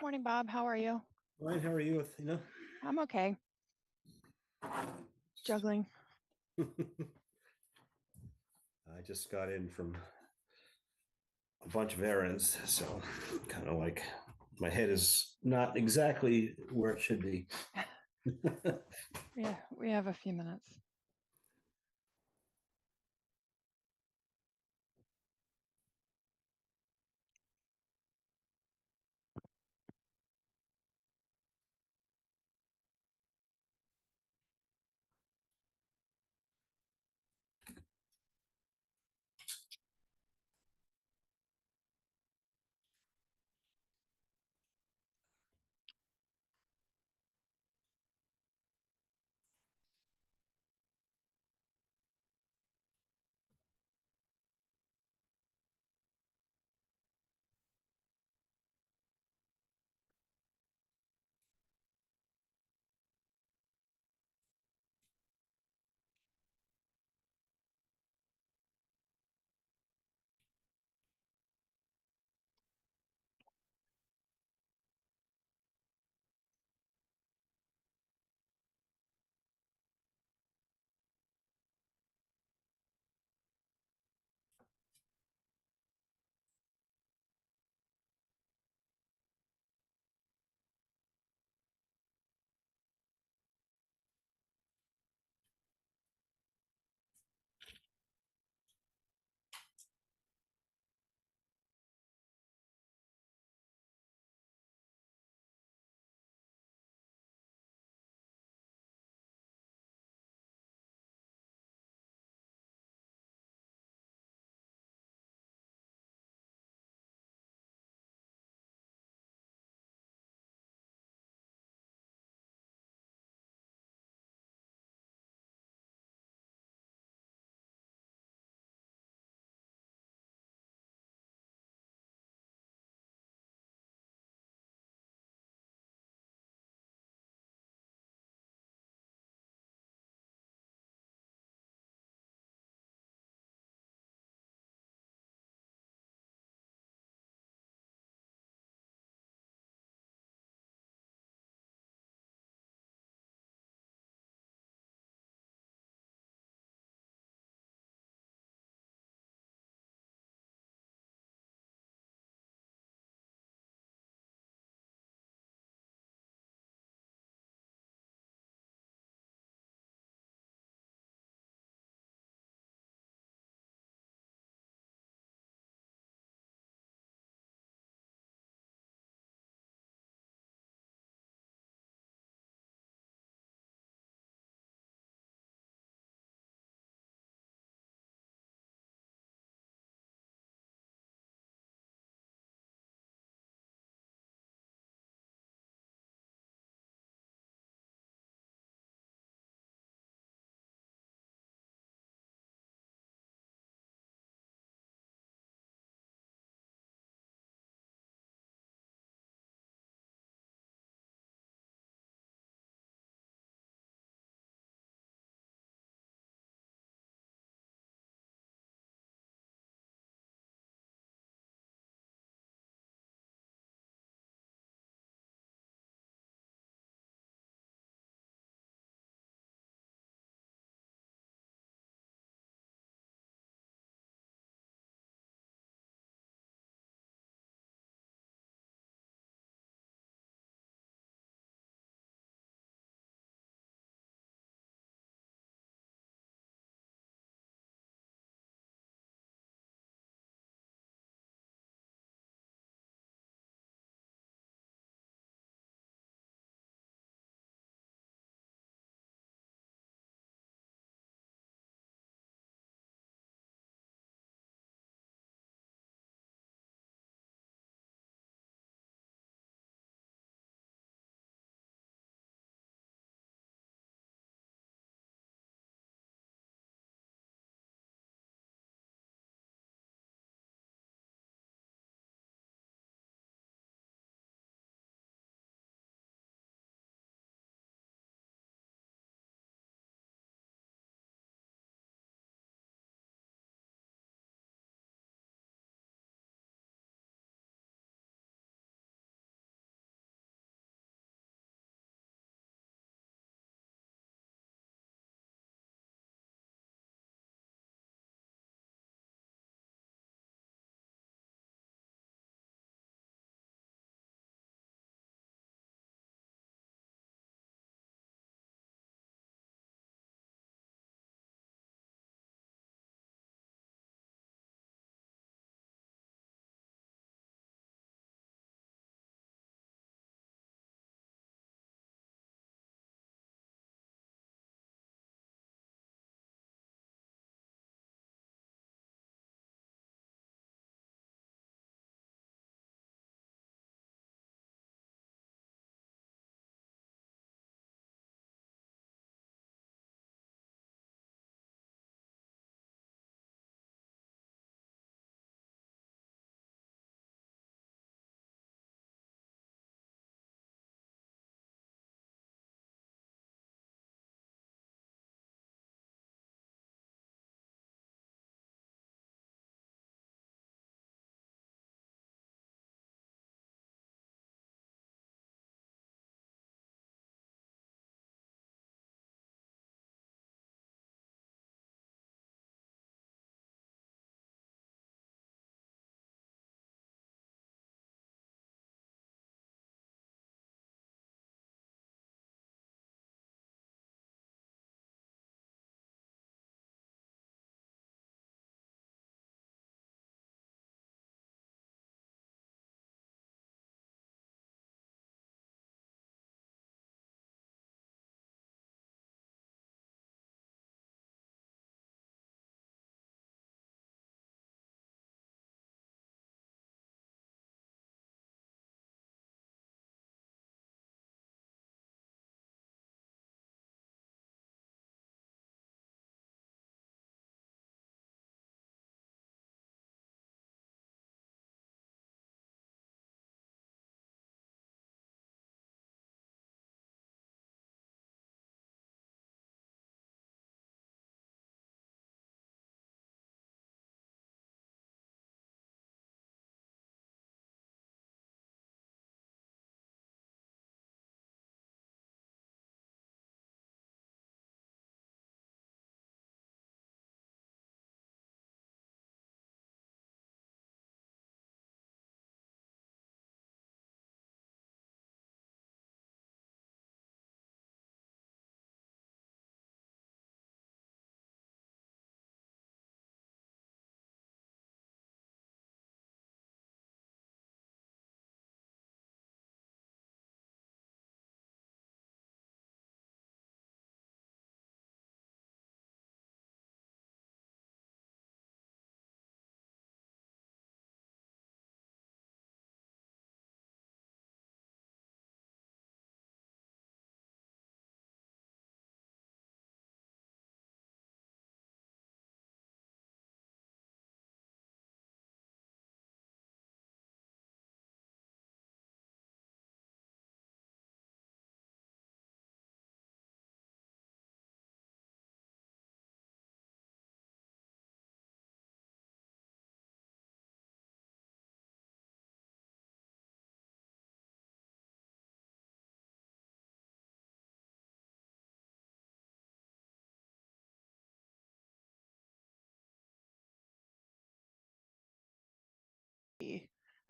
Morning, Bob. How are you? Ryan, how are you? I'm okay. Juggling. I just got in from a bunch of errands, so kind of like my head is not exactly where it should be. Yeah, we have a few minutes.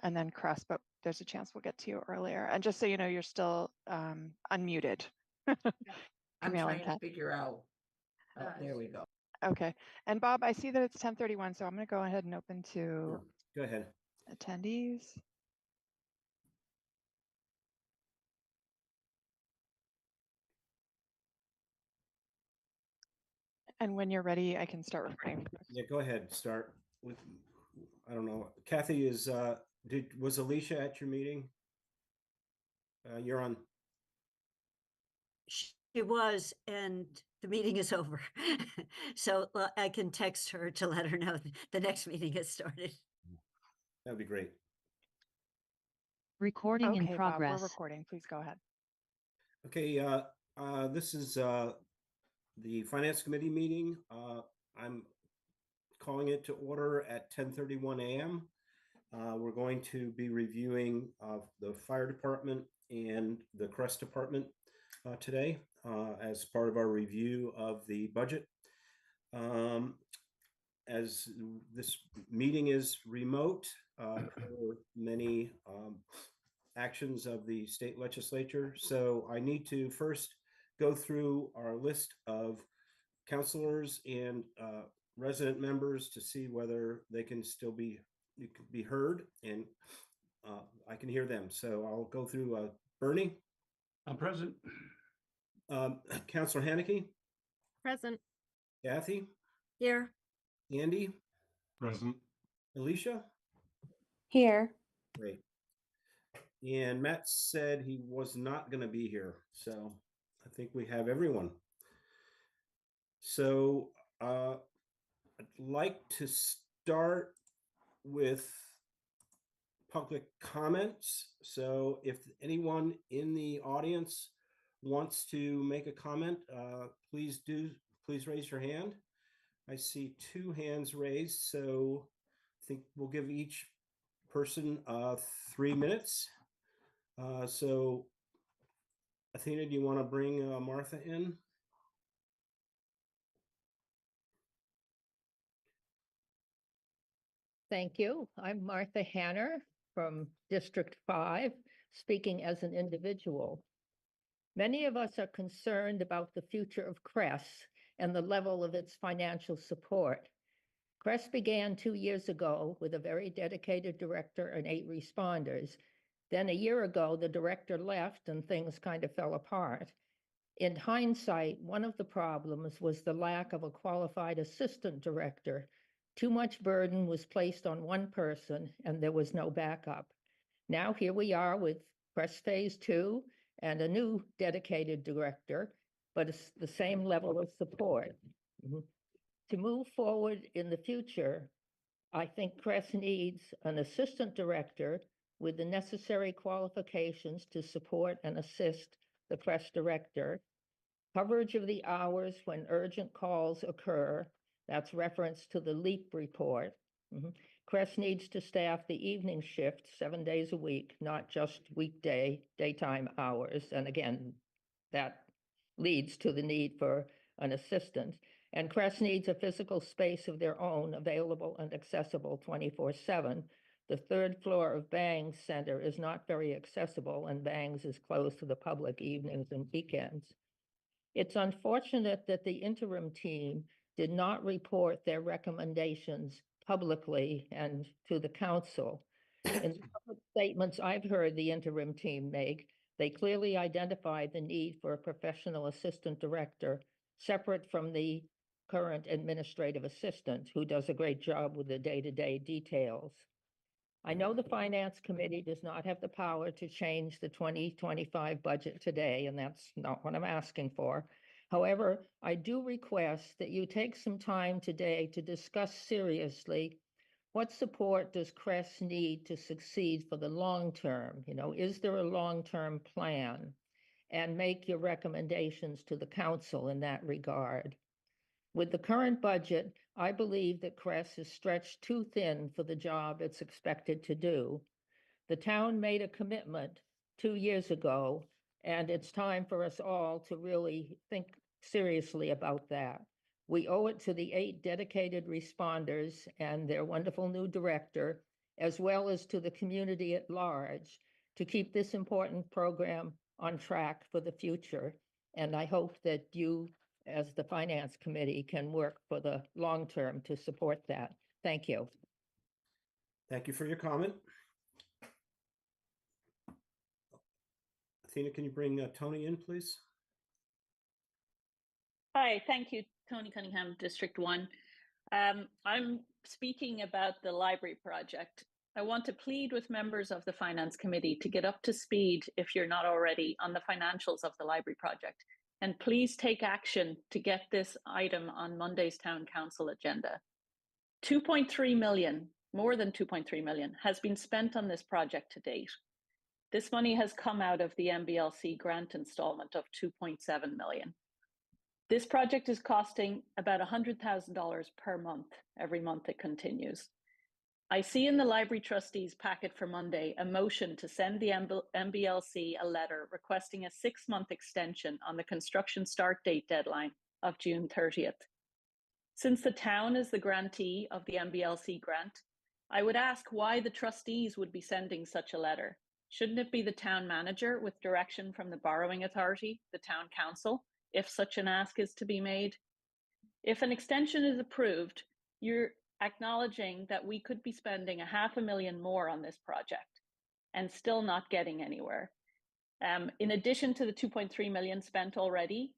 and then Cress, but there's a chance we'll get to you earlier. And just so you know, you're still unmuted. I'm Camille trying and to Kat. figure out. Oh, there we go. Okay. And Bob, I see that it's 10:31, so I'm going to go ahead and open to Go ahead. attendees. And when you're ready, I can start recording. Yeah, go ahead. Start with, I don't know. Kathy was Alicia at your meeting? You're on. She was, and the meeting is over. So I can text her to let her know the next meeting has started. That'd be great. Recording in Okay, Bob, we're progress. recording. Please go ahead. Okay, this is the Finance Committee meeting. I'm calling it to order at 10:31 a.m. We're going to be reviewing the fire department and the Crest department today as part of our review of the budget. As this meeting is remote for many actions of the state legislature, so I need to first go through our list of counselors and resident members to see whether they can still be heard, and I can hear them. So I'll go through Bernie. I'm present. Counselor Haneke. Present. Kathy. Here. Andy. Present. Alicia. Here. Great. And Matt said he was not going to be here, so I think we have everyone. So I'd like to start with public comments. So if anyone in the audience wants to make a comment, please raise your hand. I see 2 hands raised, so I think we'll give each person 3 minutes. So Athena, do you want to bring Martha in? Thank you. I'm Martha Hanner from District 5, speaking as an individual. Many of us are concerned about the future of Cress and the level of its financial support. Cress began 2 years ago with a very dedicated director and 8 responders. Then a year ago, the director left and things kind of fell apart. In hindsight, one of the problems was the lack of a qualified assistant director. Too much burden was placed on one person and there was no backup. Now here we are with Crest Phase 2 and a new dedicated director, but it's the same level of support. To move forward in the future, I think Crest needs an assistant director with the necessary qualifications to support and assist the Crest director. Coverage of the hours when urgent calls occur, that's reference to the LEAP report. Crest needs to staff the evening shift 7 days a week, not just weekday, daytime hours. And again, that leads to the need for an assistant. And Crest needs a physical space of their own available and accessible 24/7. The 3rd floor of Bangs Center is not very accessible, and Bangs is closed to the public evenings and weekends. It's unfortunate that the interim team did not report their recommendations publicly and to the council. In the public statements I've heard the interim team make, they clearly identified the need for a professional assistant director separate from the current administrative assistant who does a great job with the day-to-day details. I know the Finance Committee does not have the power to change the 2025 budget today, and that's not what I'm asking for. However, I do request that you take some time today to discuss seriously what support does Crest need to succeed for the long term? Is there a long-term plan? And make your recommendations to the council in that regard. With the current budget, I believe that Crest is stretched too thin for the job it's expected to do. The town made a commitment 2 years ago, and it's time for us all to really think seriously about that. We owe it to the 8 dedicated responders and their wonderful new director as well as to the community at large, to keep this important program on track for the future. And I hope that you, as the Finance Committee, can work for the long term to support that. Thank you. Thank you for your comment. Athena, can you bring Tony in, please? Hi, thank you, Tony Cunningham, District 1. I'm speaking about the library project. I want to plead with members of the Finance Committee to get up to speed, if you're not already, on the financials of the library project. And please take action to get this item on Monday's Town Council agenda. 2.3 million, more than 2.3 million, has been spent on this project to date. This money has come out of the MBLC grant installment of 2.7 million. This project is costing about $100,000 per month, every month it continues. I see in the library trustees packet for Monday a motion to send the MBLC a letter requesting a 6-month extension on the construction start date deadline of June 30th. Since the town is the grantee of the MBLC grant, I would ask why the trustees would be sending such a letter. Shouldn't it be the town manager with direction from the borrowing authority, the town council, if such an ask is to be made? If an extension is approved, you're acknowledging that we could be spending $500,000 more on this project and still not getting anywhere. In addition to the 2.3 million spent already,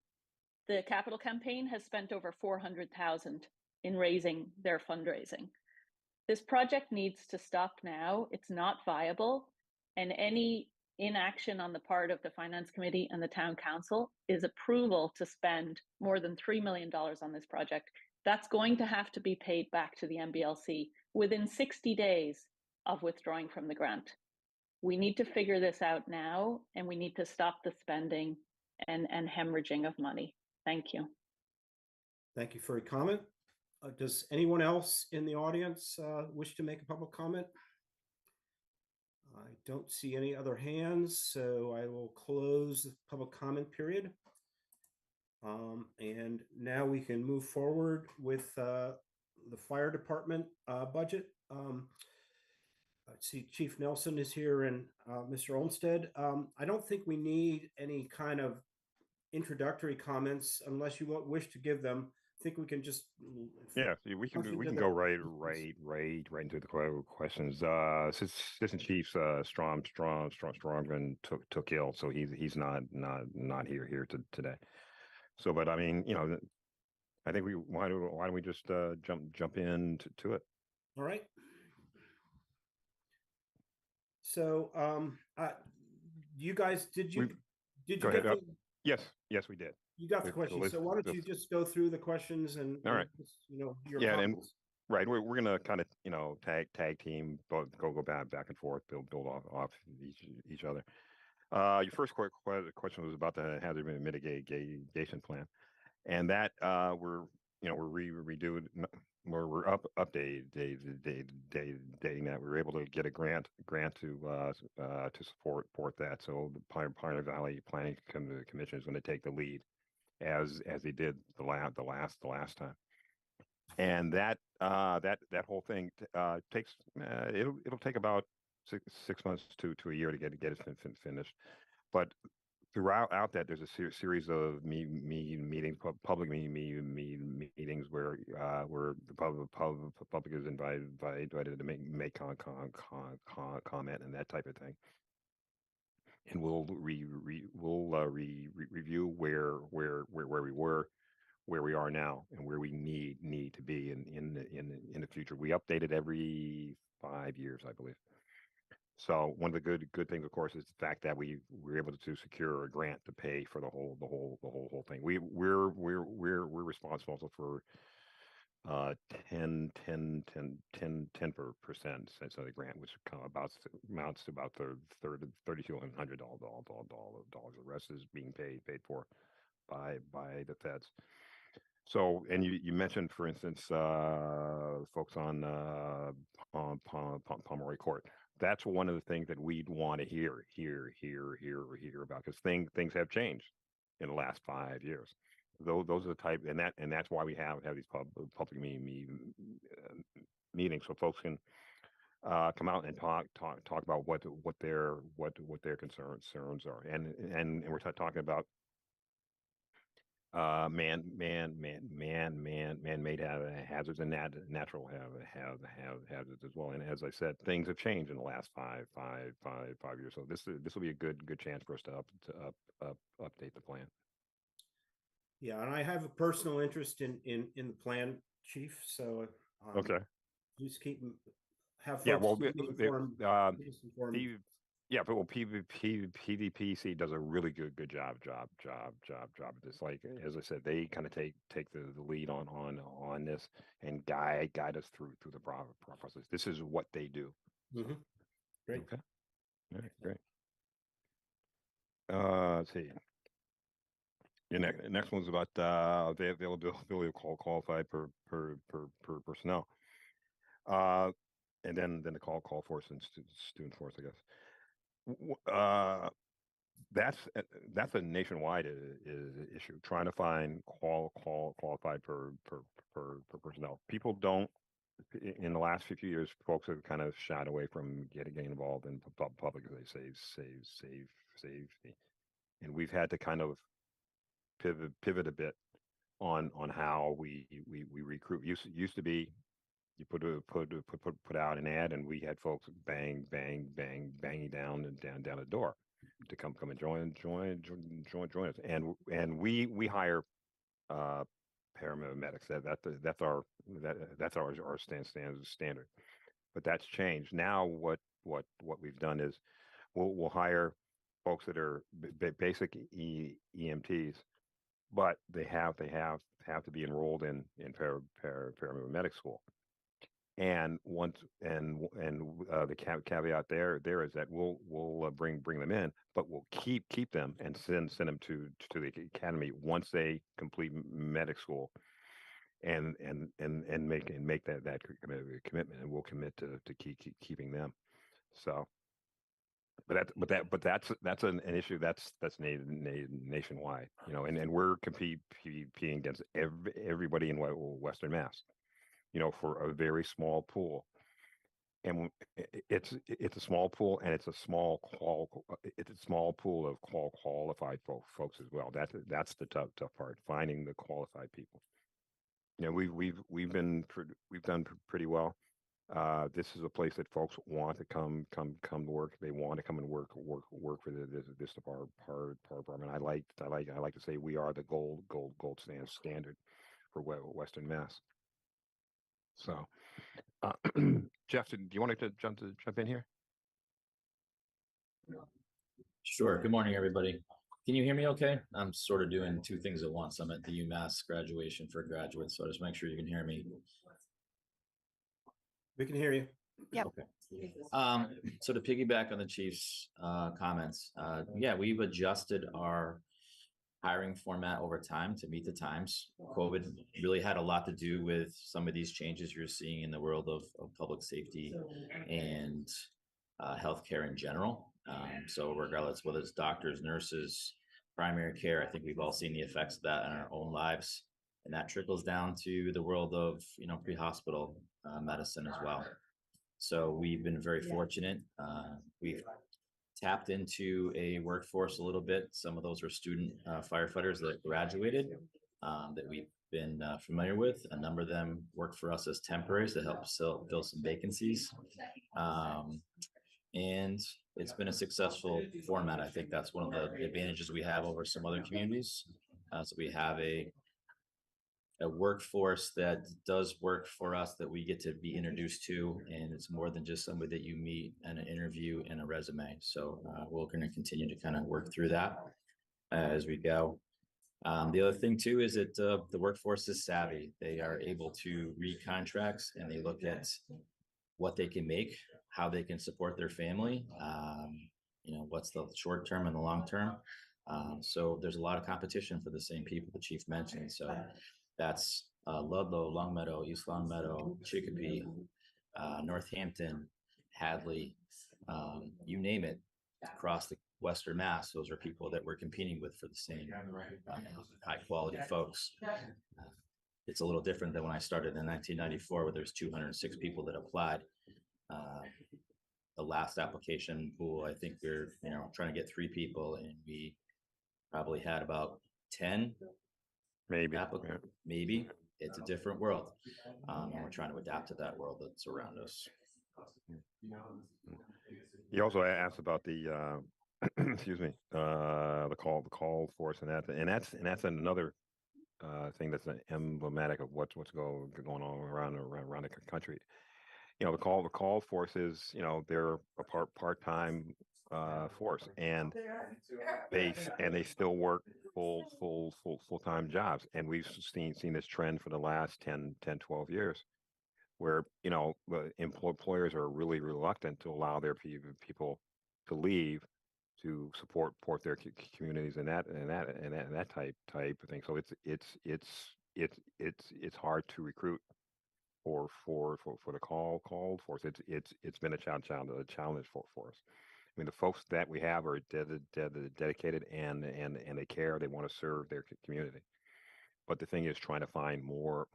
the capital campaign has spent over 400,000 in raising their fundraising. This project needs to stop now. It's not viable, and any inaction on the part of the Finance Committee and the Town Council is approval to spend more than $3 million on this project. That's going to have to be paid back to the MBLC within 60 days of withdrawing from the grant. We need to figure this out now, and we need to stop the spending and hemorrhaging of money. Thank you. Thank you for your comment. Does anyone else in the audience wish to make a public comment? I don't see any other hands, so I will close the public comment period. And now we can move forward with the fire department budget. Let's see, Chief Nelson is here and Mr. Olmsted. I don't think we need any kind of introductory comments unless you wish to give them. I think we can just we can go right into the questions. Assistant Chief Strongman took ill, so he's not here today. So, but I mean, I think why don't we just jump into it? All right. So, you guys, did you go get ahead. Yes, we did. You got the question. So why don't you just go through the questions and all right, your comments. And right, we're gonna kind of tag team, both go back and forth, build off each other. Your first question was about the hazard mitigation plan, and that we're redoing. We're updating that. We were able to get a grant to support that. So the Pioneer Valley Planning Commission is going to take the lead, as they did the last time. And that whole thing takes it'll take about six months to a year to get it finished, but throughout that, there's a series of meetings, public meetings where the public is invited to make comment and that type of thing. And we'll review where we were, where we are now, and where we need to be in the future. We update it every 5 years, I believe. So one of the good things, of course, is the fact that we were able to secure a grant to pay for the whole thing. We're responsible for 10%. So the grant, which amounts to about $3,200. The rest is being paid for by the feds. So, and you mentioned, for instance, folks on Pomeroy Court. That's one of the things that we'd want to hear about, because things have changed in the last 5 years. Those are the type, and that's why we have these public meetings, so folks can come out and talk about what their concerns are, and we're talking about man-made hazards and natural hazards as well. And as I said, things have changed in the last five years. So this will be a good chance for us to update the plan. Yeah, and I have a personal interest in the plan, Chief. So Okay. just have folks Yeah. Well, keep me informed. Keep us informed. yeah, but well, PVPC does a really good job at this. Like as I said, they kind of take the lead on this and guide us through the process. This is what they do. Mm-hmm. Great. Okay. All right, great. Let's see. The next one's about the availability of qualified personnel. And then the call force and student force, I guess. That's a nationwide issue. Trying to find qualified personnel. People don't. In the last few years, folks have kind of shied away from getting involved in public. They save, and we've had to kind of pivot a bit on how we recruit. Used to be you put out an ad and we had folks banging down the door to come and join us, and we hire paramedics. That's our standard. But that's changed now. What we've done is we'll hire folks that are basic EMTs, but they have to be enrolled in paramedic school. And the caveat there is that we'll bring them in, but we'll keep them and send them to the academy once they complete medic school, and make that commitment, and we'll commit to keeping them. So, but that's an issue that's nationwide, you know, and we're competing against everybody in Western Mass, you know, for a very small pool. And it's a small pool, and it's a small pool of qualified folks as well. That's the tough part, finding the qualified people. You know, we've done pretty well. This is a place that folks want to come to work. They want to come and work for this department. I like to say we are the gold standard for Western Mass. So, Jeff, do you want to jump in here? Sure. Good morning, everybody. Can you hear me okay? I'm sort of doing two things at once. I'm at the UMass graduation for graduates, so just make sure you can hear me. We can hear you. Yep. Okay. So to piggyback on the chief's comments, yeah, we've adjusted our hiring format over time to meet the times. COVID really had a lot to do with some of these changes you're seeing in the world of public safety and healthcare in general. So regardless, whether it's doctors, nurses, primary care, I think we've all seen the effects of that in our own lives. And that trickles down to the world of, you know, pre-hospital medicine as well. So we've been very fortunate. We've tapped into a workforce a little bit. Some of those are student firefighters that graduated that we've been familiar with. A number of them work for us as temporaries to help fill some vacancies. And it's been a successful format. I think that's one of the advantages we have over some other communities. So we have a workforce that does work for us that we get to be introduced to, and it's more than just somebody that you meet and an interview and a resume. So we're going to continue to kind of work through that as we go. The other thing too is that the workforce is savvy. They are able to read contracts, and they look at what they can make, how they can support their family, you know, what's the short term and the long term. So there's a lot of competition for the same people the chief mentioned. So that's Ludlow, Longmeadow, East Longmeadow, Chicopee, Northampton, Hadley, you name it, across the Western Mass. Those are people that we're competing with for the same high quality folks. It's a little different than when I started in 1994, where there's 206 people that applied. The last application pool, I think we're, trying to get 3 people, and we probably had about 10 Maybe. applicants. Maybe. It's a different world. And we're trying to adapt to that world that's around us. You also asked about the excuse me, the call force, and that's another thing that's emblematic of what's going on around the country. The call force is, they're a part-time force, and they still work full-time jobs, and we've seen this trend for the last 10 12 years, where employers are really reluctant to allow their people to leave to support their communities, and that type of thing. So it's hard to recruit for the call force. It's been a challenge for us. I mean, the folks that we have are dedicated, and they care. They want to serve their community. But the thing is, trying to find more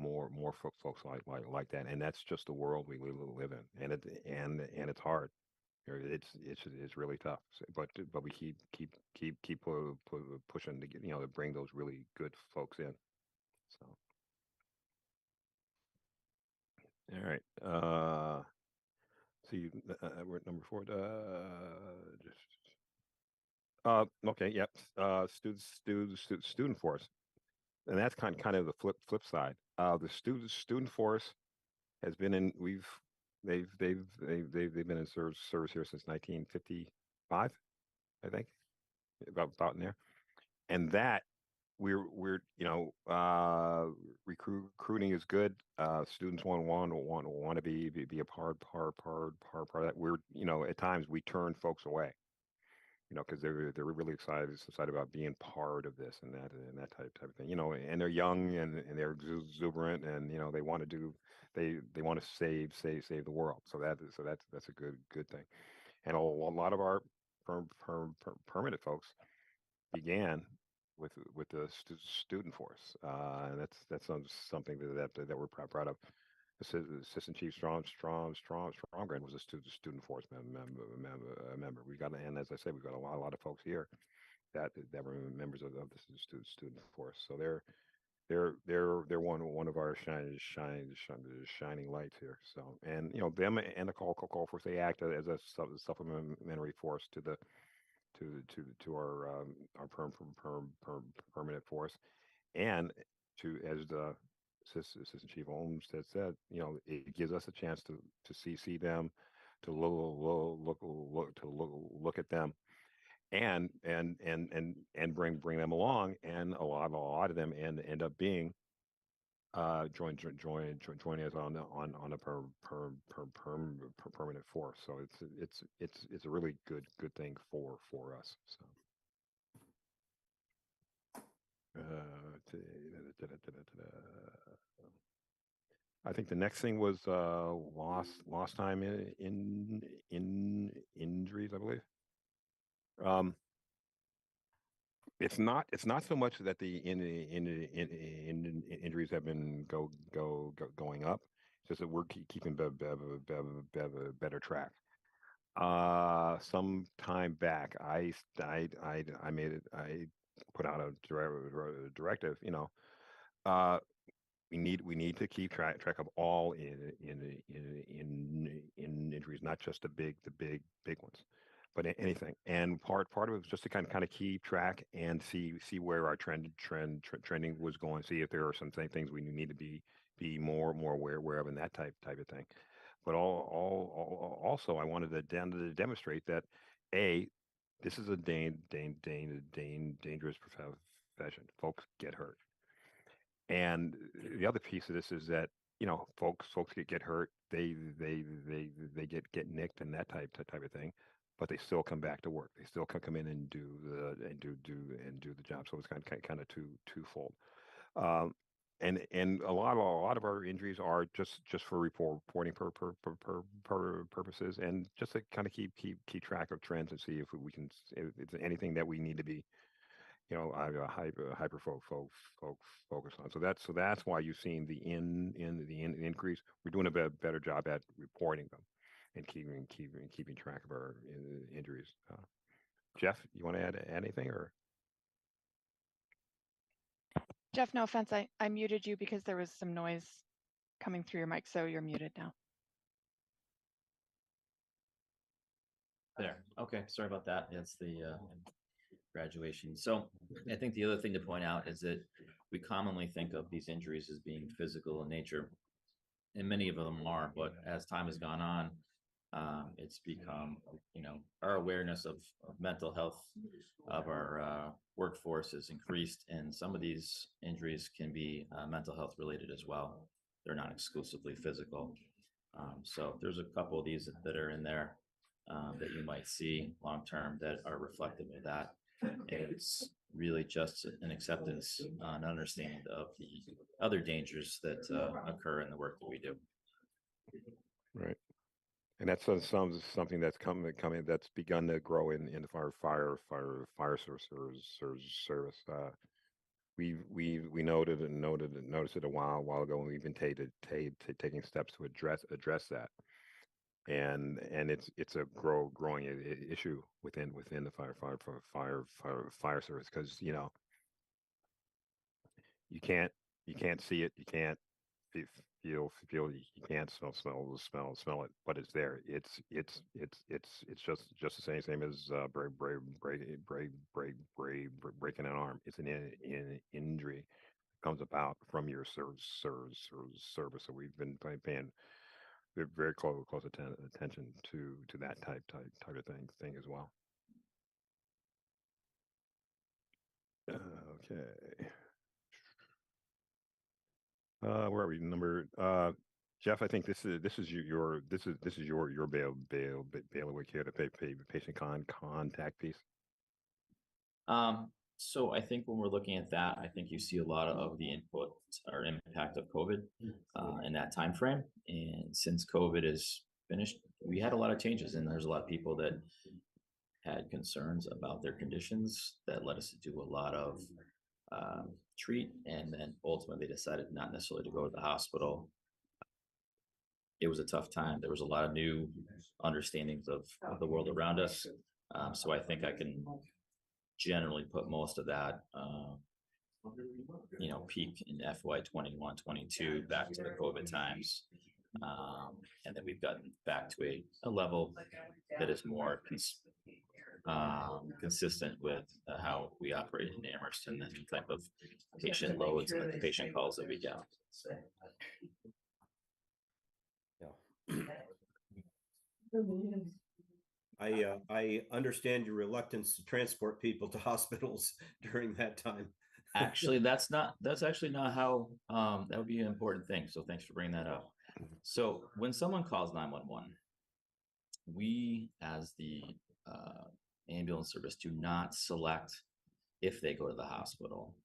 folks like that, and that's just the world we live in, and it's hard. It's really tough. But we keep pushing to get, to bring those really good folks in. So. All right. See, we're at number 4. Okay. Yep. Student force, and that's kind of the flip side. The student force has been in. They've been in service here since 1955, I think, about in there, and that we're recruiting is good. Students want to be a part of that. We're, at times we turn folks away, because they're really excited about being part of this and that type of thing. And they're young, and they're exuberant, and they want to they want to save the world. So that's a good thing. And a lot of our permanent folks began with the student force, and that's something that we're proud of. Assistant Chief Stromgren was a student force member. We got, and as I said, we've got a lot of folks here that were members of the student force. So they're one of our shining lights here. So, and them and the call force, they act as a supplementary force to the to our permanent force, and to, as the Assistant Chief Holmes had said, it gives us a chance to see them, to look at them, and bring them along, and a lot of them end up being joining us on a permanent force. So it's a really good thing for us. So. I think the next thing was lost time in injuries, I believe. It's not so much that the injuries have been going up. It's just that we're keeping better track. Some time back, I put out a directive. We need to keep track of all in injuries, not just the big ones, but anything. And part of it was just to kind of keep track and see where our trending was going. See if there are some things we need to be more aware of, and that type of thing. But also, I wanted to demonstrate that this is a dangerous profession. Folks get hurt. And the other piece of this is that folks get hurt, they get nicked and that type of thing, but they still come back to work. They still come in and do the job. So it's kind of twofold. And a lot of our injuries are just for reporting purposes, and just to kind of keep track of trends and see if it's anything that we need to be hyper focus on. So that's why you've seen the increase. We're doing a better job at reporting them, keeping track of our injuries. Jeff, you want to add anything or? Jeff, no offense, I muted you because there was some noise coming through your mic, so you're muted now. There. Okay. Sorry about that. It's the graduation. So I think the other thing to point out is that we commonly think of these injuries as being physical in nature, and many of them are, but as time has gone on, it's become, our awareness of mental health of our workforce has increased, and some of these injuries can be mental health related as well. They're not exclusively physical. So there's a couple of these that are in there that you might see long term that are reflective of that. And it's really just an acceptance, an understanding of the other dangers that occur in the work that we do. Right. And that's something that's coming that's begun to grow in the fire service. We noticed it a while ago, and we've been taking steps to address that. And it's a growing issue within the fire service, because you can't see it, you can't feel you can't smell it, but it's there. It's just the same as breaking an arm. It's an injury that comes about from your service. So we've been paying very close attention to that type of thing as well. Okay. Where are we? Jeff, I think this is your bailiwick here, to pay patient contact piece. So I think when we're looking at that, I think you see a lot of the input or impact of COVID in that time frame. And since COVID is finished, we had a lot of changes, and there's a lot of people that had concerns about their conditions that led us to do a lot of treat, and then ultimately decided not necessarily to go to the hospital. It was a tough time. There was a lot of new understandings of the world around us. So I think I can generally put most of that, peak in FY 21-22 back to the COVID times. And then we've gotten back to a level that is more consistent with how we operate in Amherst, and the type of patient loads and the patient calls that we get. I understand your reluctance to transport people to hospitals during that time. Actually, that's actually not how, that would be an important thing. So thanks for bringing that up. So when someone calls 911, we as the ambulance service do not select if they go to the hospital.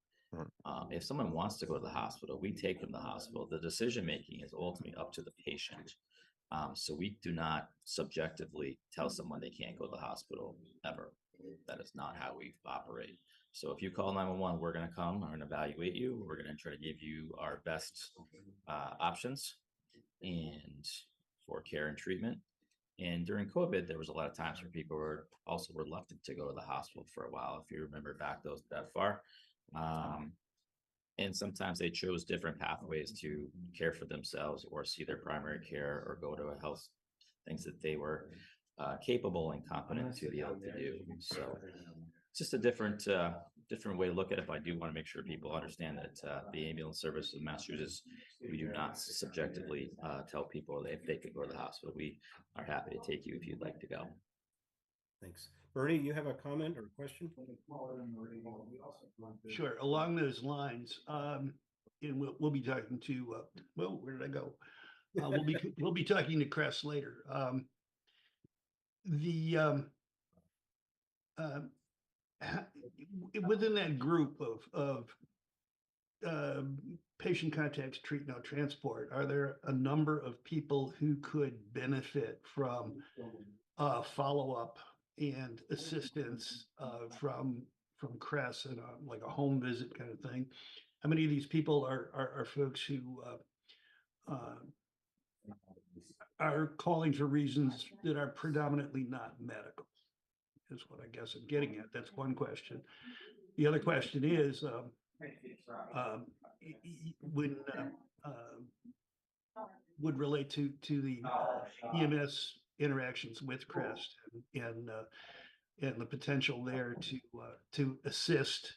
If someone wants to go to the hospital, we take them to the hospital. The decision making is ultimately up to the patient. So we do not subjectively tell someone they can't go to the hospital ever. That is not how we operate. So if you call 911, we're going to come, we're going to evaluate you. We're going to try to give you our best options and for care and treatment. And during COVID, there was a lot of times where people were also reluctant to go to the hospital for a while, if you remember back that far. And sometimes they chose different pathways to care for themselves or see their primary care or go to a health, things that they were capable and competent to be able to do. So it's just a different way to look at it. But I do want to make sure people understand that the ambulance service in Massachusetts, we do not subjectively tell people if they could go to the hospital. We are happy to take you if you'd like to go. Thanks. Bernie, you have a comment or a question? Sure. Along those lines, and we'll be talking to, where did I go? We'll be talking to Cress later. Within that group of patient contacts, treat, no transport, are there a number of people who could benefit from follow-up and assistance from Cress and like a home visit kind of thing? How many of these people are folks who are calling for reasons that are predominantly not medical, is what I guess I'm getting at. That's one question. The other question is, when would relate to the EMS interactions with Crest and the potential there to assist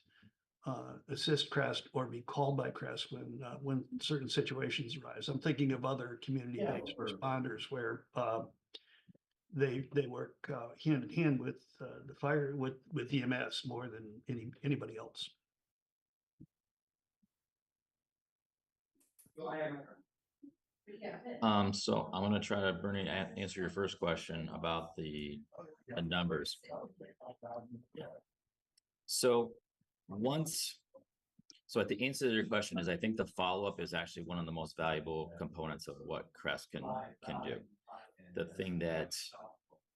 Crest or be called by Crest when certain situations arise. I'm thinking of other community-based responders where they work hand in hand with the fire with EMS more than anybody else. So I'm gonna try to, Bernie, answer your first question about the numbers. So so at the answer to your question is, I think the follow-up is actually one of the most valuable components of what Crest can do. The thing that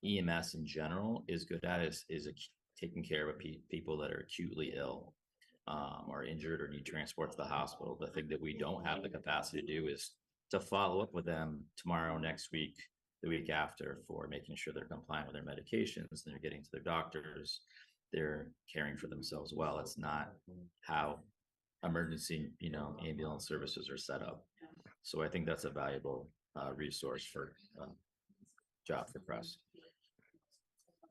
EMS in general is good at is taking care of people that are acutely ill, or injured or need transport to the hospital. The thing that we don't have the capacity to do is to follow up with them tomorrow, next week, the week after, for making sure they're compliant with their medications, they're getting to their doctors, they're caring for themselves well. It's not how emergency, ambulance services are set up. So I think that's a valuable resource for job for Crest.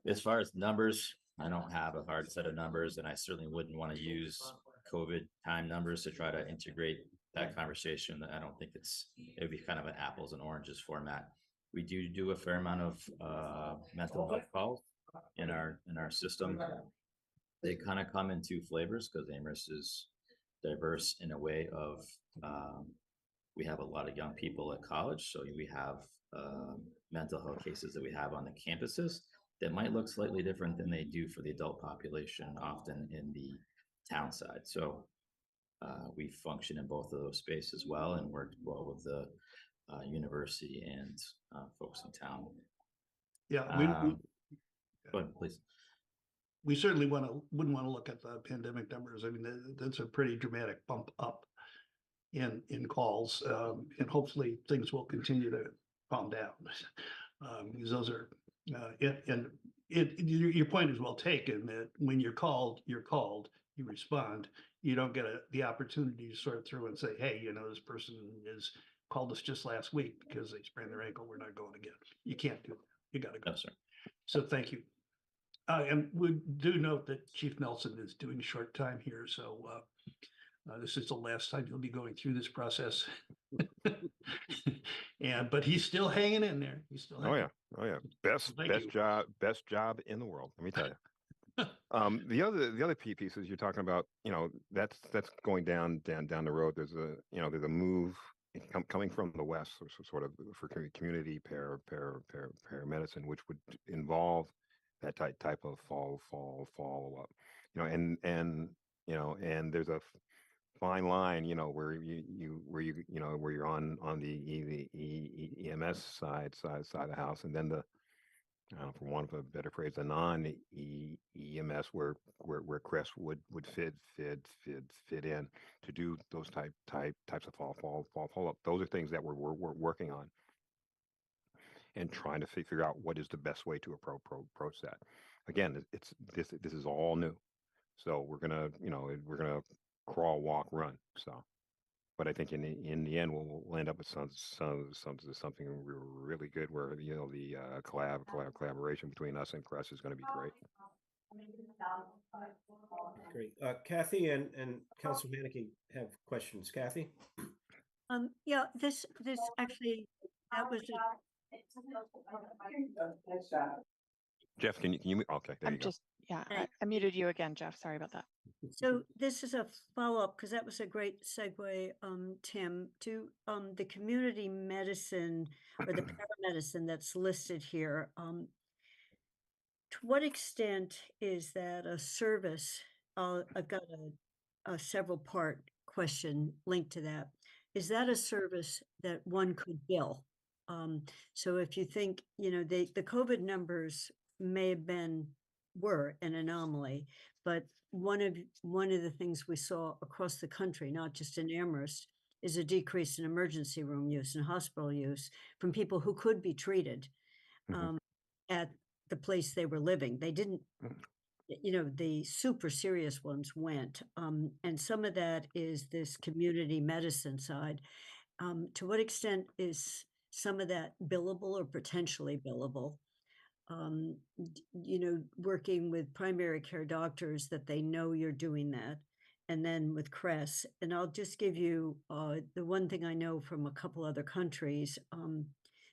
As far as numbers, I don't have a hard set of numbers, and I certainly wouldn't want to use COVID time numbers to try to integrate that conversation. I don't think it'd be kind of an apples and oranges format. We do a fair amount of mental health calls in our system. They kind of come in two flavors because Amherst is diverse in a way of we have a lot of young people at college, so we have mental health cases that we have on the campuses that might look slightly different than they do for the adult population, often in the town side. So we function in both of those spaces well and work well with the university and folks in town. Yeah, go ahead, please. We certainly wouldn't want to look at the pandemic numbers. I mean, that's a pretty dramatic bump up in calls, and hopefully things will continue to calm down. Because those are, your point is well taken, that when you're called, you respond. You don't get the opportunity to sort through and say, hey, this person is called us just last week because they sprained their ankle. We're not going again. You can't do that. You got to go. No, sir. So thank you. And we do note that Chief Nelson is doing short time here, so this is the last time he'll be going through this process. But he's still hanging in there. He's still hanging. Oh yeah. Best job in the world. Let me tell you. The other piece is you're talking about, that's going down the road. There's a move coming from the West, sort of for community paramedicine, which would involve that type of follow up, and there's a fine line, where you're on the EMS side of the house, and then for want of a better phrase, the non-EMS where Crest would fit in to do those types of follow up. Those are things that we're working on and trying to figure out what is the best way to approach that. Again, this is all new, so we're gonna crawl, walk, run. So, but I think in the end we'll end up with something really good where the collaboration between us and Crest is going to be great. Great. Kathy and Council Mannicky have questions. Kathy? Yeah, this actually, that was Jeff, can you okay, there you go. I muted you again, Jeff. Sorry about that. So this is a follow-up, because that was a great segue, Tim, to the community medicine or the paramedicine that's listed here. To what extent is that a service? I've got a several part question linked to that. Is that a service that one could bill? So if you think, the COVID numbers may have were an anomaly, but one of the things we saw across the country, not just in Amherst, is a decrease in emergency room use and hospital use from people who could be treated at the place they were living. They didn't, you know, the super serious ones went. And some of that is this community medicine side. To what extent is some of that billable or potentially billable? You know, working with primary care doctors that they know you're doing that, and then with CRESS. And I'll just give you the one thing I know from a couple other countries.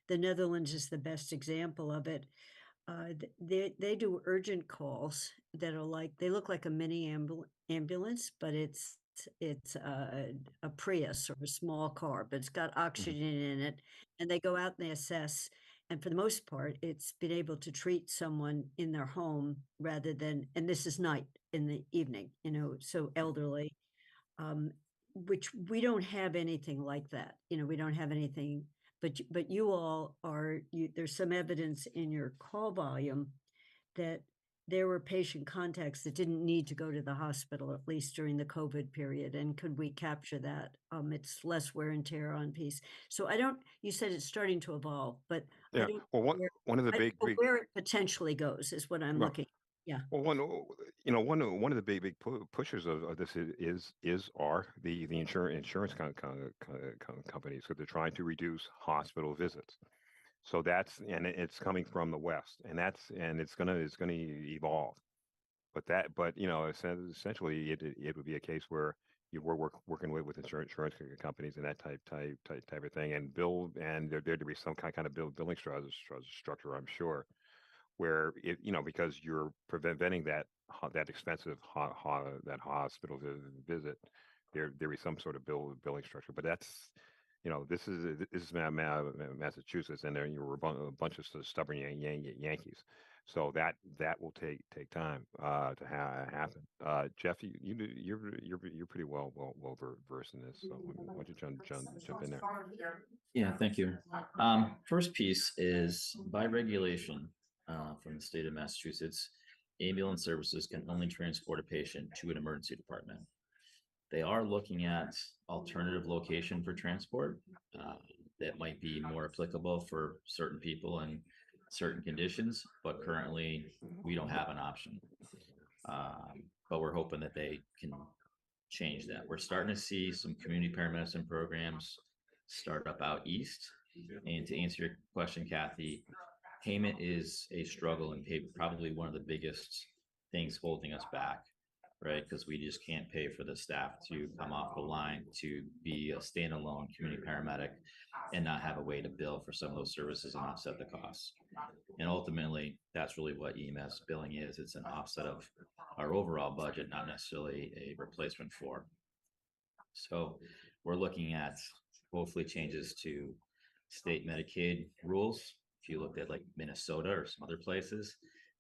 The Netherlands is the best example of it. They do urgent calls that are like, they look like a mini ambulance, but it's a Prius or a small car, but it's got oxygen in it, and they go out and they assess. And for the most part, it's been able to treat someone in their home rather than, and this is night in the evening, you know, so elderly, which we don't have anything like that. You know, we don't have anything, but you all are, there's some evidence in your call volume that there were patient contacts that didn't need to go to the hospital, at least during the COVID period. And could we capture that? It's less wear and tear on piece. So I don't, you said it's starting to evolve, but I Yeah. don't, Well, one of the I don't big, know big, where it potentially goes is what I'm well, looking. Yeah. well, one of the big pushers of this are the insurance companies. So they're trying to reduce hospital visits. So and it's coming from the West, and it's gonna evolve. But you know, essentially, it would be a case where you were working with insurance companies and that type of thing, and there'd be some kind of billing structure, I'm sure, where because you're preventing that expensive that hospital visit, there is some sort of billing structure. But that's this is Massachusetts, and there you were a bunch of stubborn Yankees, so that will take time to happen. Jeff, you're pretty well versed in this, so why don't you jump in there? Yeah, thank you. First piece is by regulation from the state of Massachusetts, ambulance services can only transport a patient to an emergency department. They are looking at alternative location for transport that might be more applicable for certain people and certain conditions, but currently we don't have an option. But we're hoping that they can change that. We're starting to see some community paramedicine programs start up out east. And to answer your question, Kathy, payment is a struggle and probably one of the biggest things holding us back, right? Because we just can't pay for the staff to come off the line to be a standalone community paramedic and not have a way to bill for some of those services and offset the costs. And ultimately, that's really what EMS billing is. It's an offset of our overall budget, not necessarily a replacement for. So we're looking at hopefully changes to state Medicaid rules. If you looked at like Minnesota or some other places,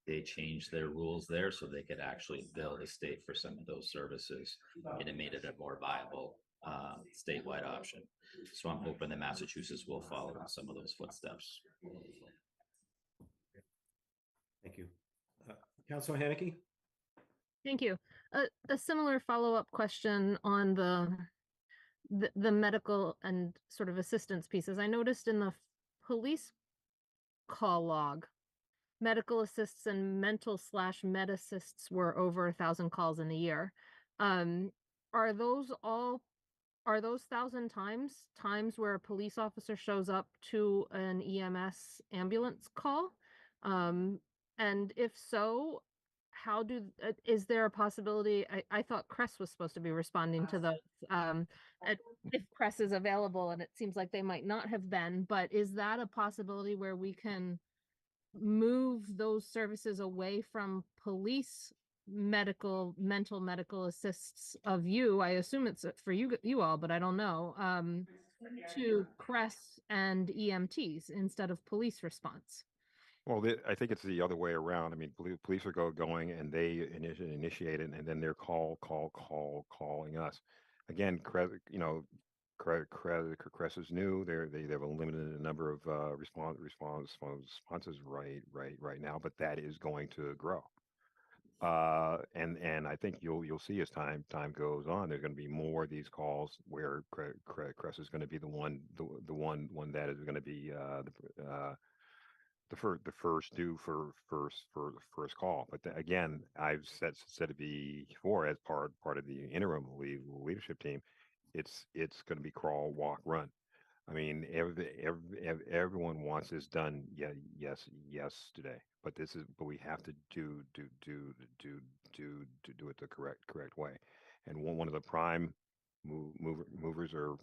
they changed their rules there so they could actually bill the state for some of those services, and it made it a more viable statewide option. So I'm hoping that Massachusetts will follow in some of those footsteps. Thank you. Councilor Haneke? Thank you. A similar follow-up question on the medical and sort of assistance pieces. I noticed in the police call log, medical assists and mental/med assists were over 1,000 calls in a year. Are those 1,000 times where a police officer shows up to an EMS ambulance call? And if so, is there a possibility? I thought CRESS was supposed to be responding to those. If CRESS is available, and it seems like they might not have been, but is that a possibility where we can move those services away from police mental medical assists of you? I assume it's for you all, but I don't know, to CRESS and EMTs instead of police response. Well, I think it's the other way around. I mean, police are going and they initiate it, and then they're calling us. Again, CRESS is new. They have a limited number of responses right now, but that is going to grow. And I think you'll see as time goes on, there's going to be more of these calls where Crest is going to be the one that is going to be the first due for first call. But again, I've said it before as part of the interim leadership team, it's going to be crawl, walk, run. I mean, everyone wants this done. Yeah, yes, today. But we have to do it the correct way. And one of the prime movers or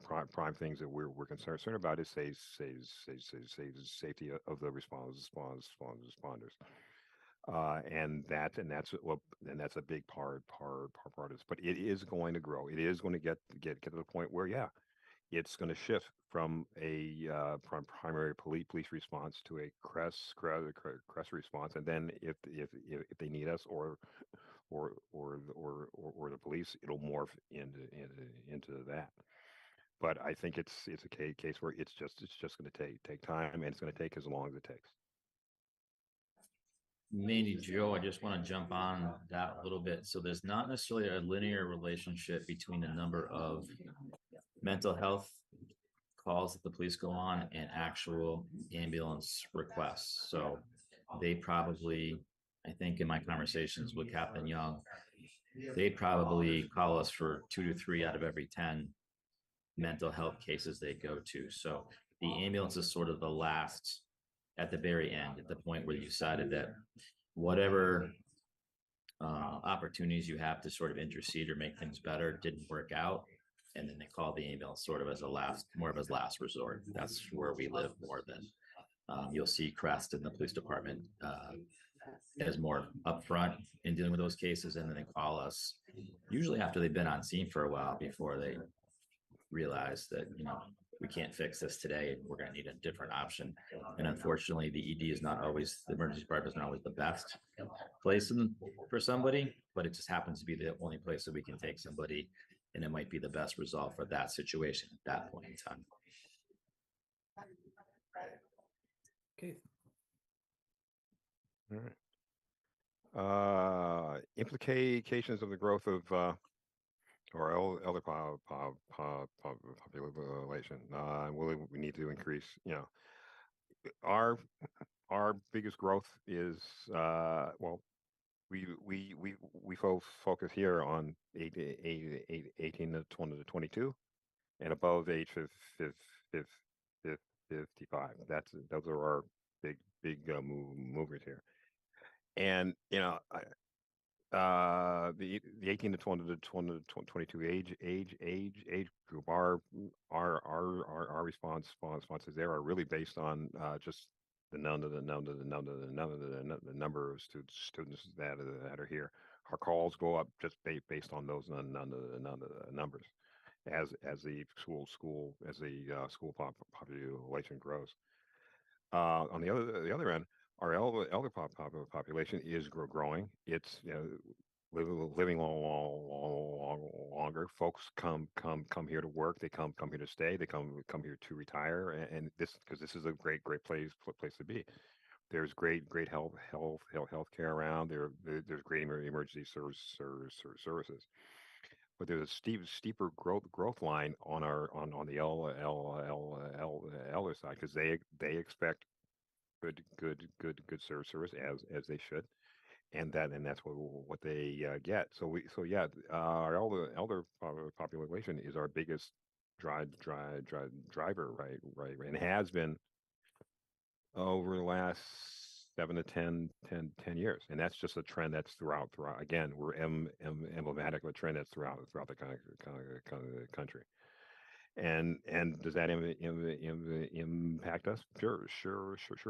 prime things that we're concerned about is safety of the responders. And that's a big part of this. But it is going to grow. It is going to get to the point where, yeah, it's going to shift from a primary police response to a crest response, and then if they need us or the police, it'll morph into that. But I think it's a case where it's just going to take time, and it's going to take as long as it takes. Maybe Joe, I just want to jump on that a little bit. So there's not necessarily a linear relationship between the number of mental health calls that the police go on and actual ambulance requests. So they probably, I think in my conversations with Captain Young, they probably call us for 2 to 3 out of every 10 mental health cases they go to. So the ambulance is sort of the last, at the very end, at the point where you decided that whatever opportunities you have to sort of intercede or make things better didn't work out. And then they call the ambulance sort of as more of a last resort. That's where we live more than you'll see Crest in the police department as more upfront in dealing with those cases. And then they call us usually after they've been on scene for a while before they realize that, we can't fix this today. We're going to need a different option. And unfortunately, the ED is not always, the emergency department is not always the best place for somebody, but it just happens to be the only place that we can take somebody. And it might be the best result for that situation at that point in time. Okay. All right. Implications of the growth of or elder population. We need to increase. Our biggest growth is we focus here on 18 to 20 to 22, and above age 55. Those are our big movers here, and the 18 to 20 to 22 age group, our responses there are really based on just the number of students that are here. Our calls go up just based on those numbers as the school population grows. On the other end, our elder population is growing. It's living longer. Folks come here to work. They come here to stay. They come here to retire. And because this is a great place to be. There's great health care around. There's great emergency services. But there's a steeper growth line on the elder side, because they expect good service as they should, and that's what they get. So our elder population is our biggest driver, right, and has been over the last 7 to 10 years, and that's just a trend that's throughout. Again, we're emblematic of a trend that's throughout the country. And does that impact us? Sure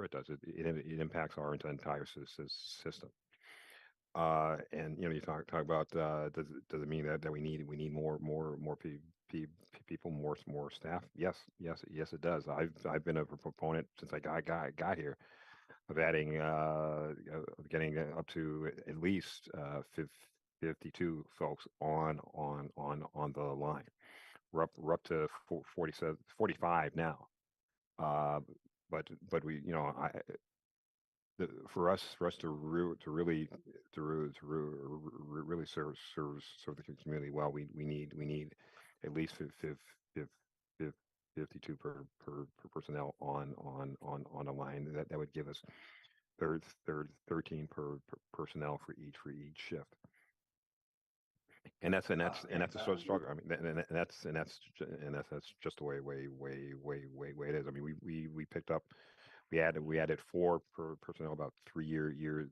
it does. It impacts our entire system. And you talk about does it mean that we need more people, more staff? Yes, it does. I've been a proponent since I got here of adding getting up to at least 52 folks on the line. We're up to 45 now. But we, for us to really really serve the community well, we need at least 52 per personnel on the line. That would give us 13 per personnel for each shift. And that's a sort of struggle. I mean, that's just the way it is. I mean, we picked up, we added 4 per personnel about 3 years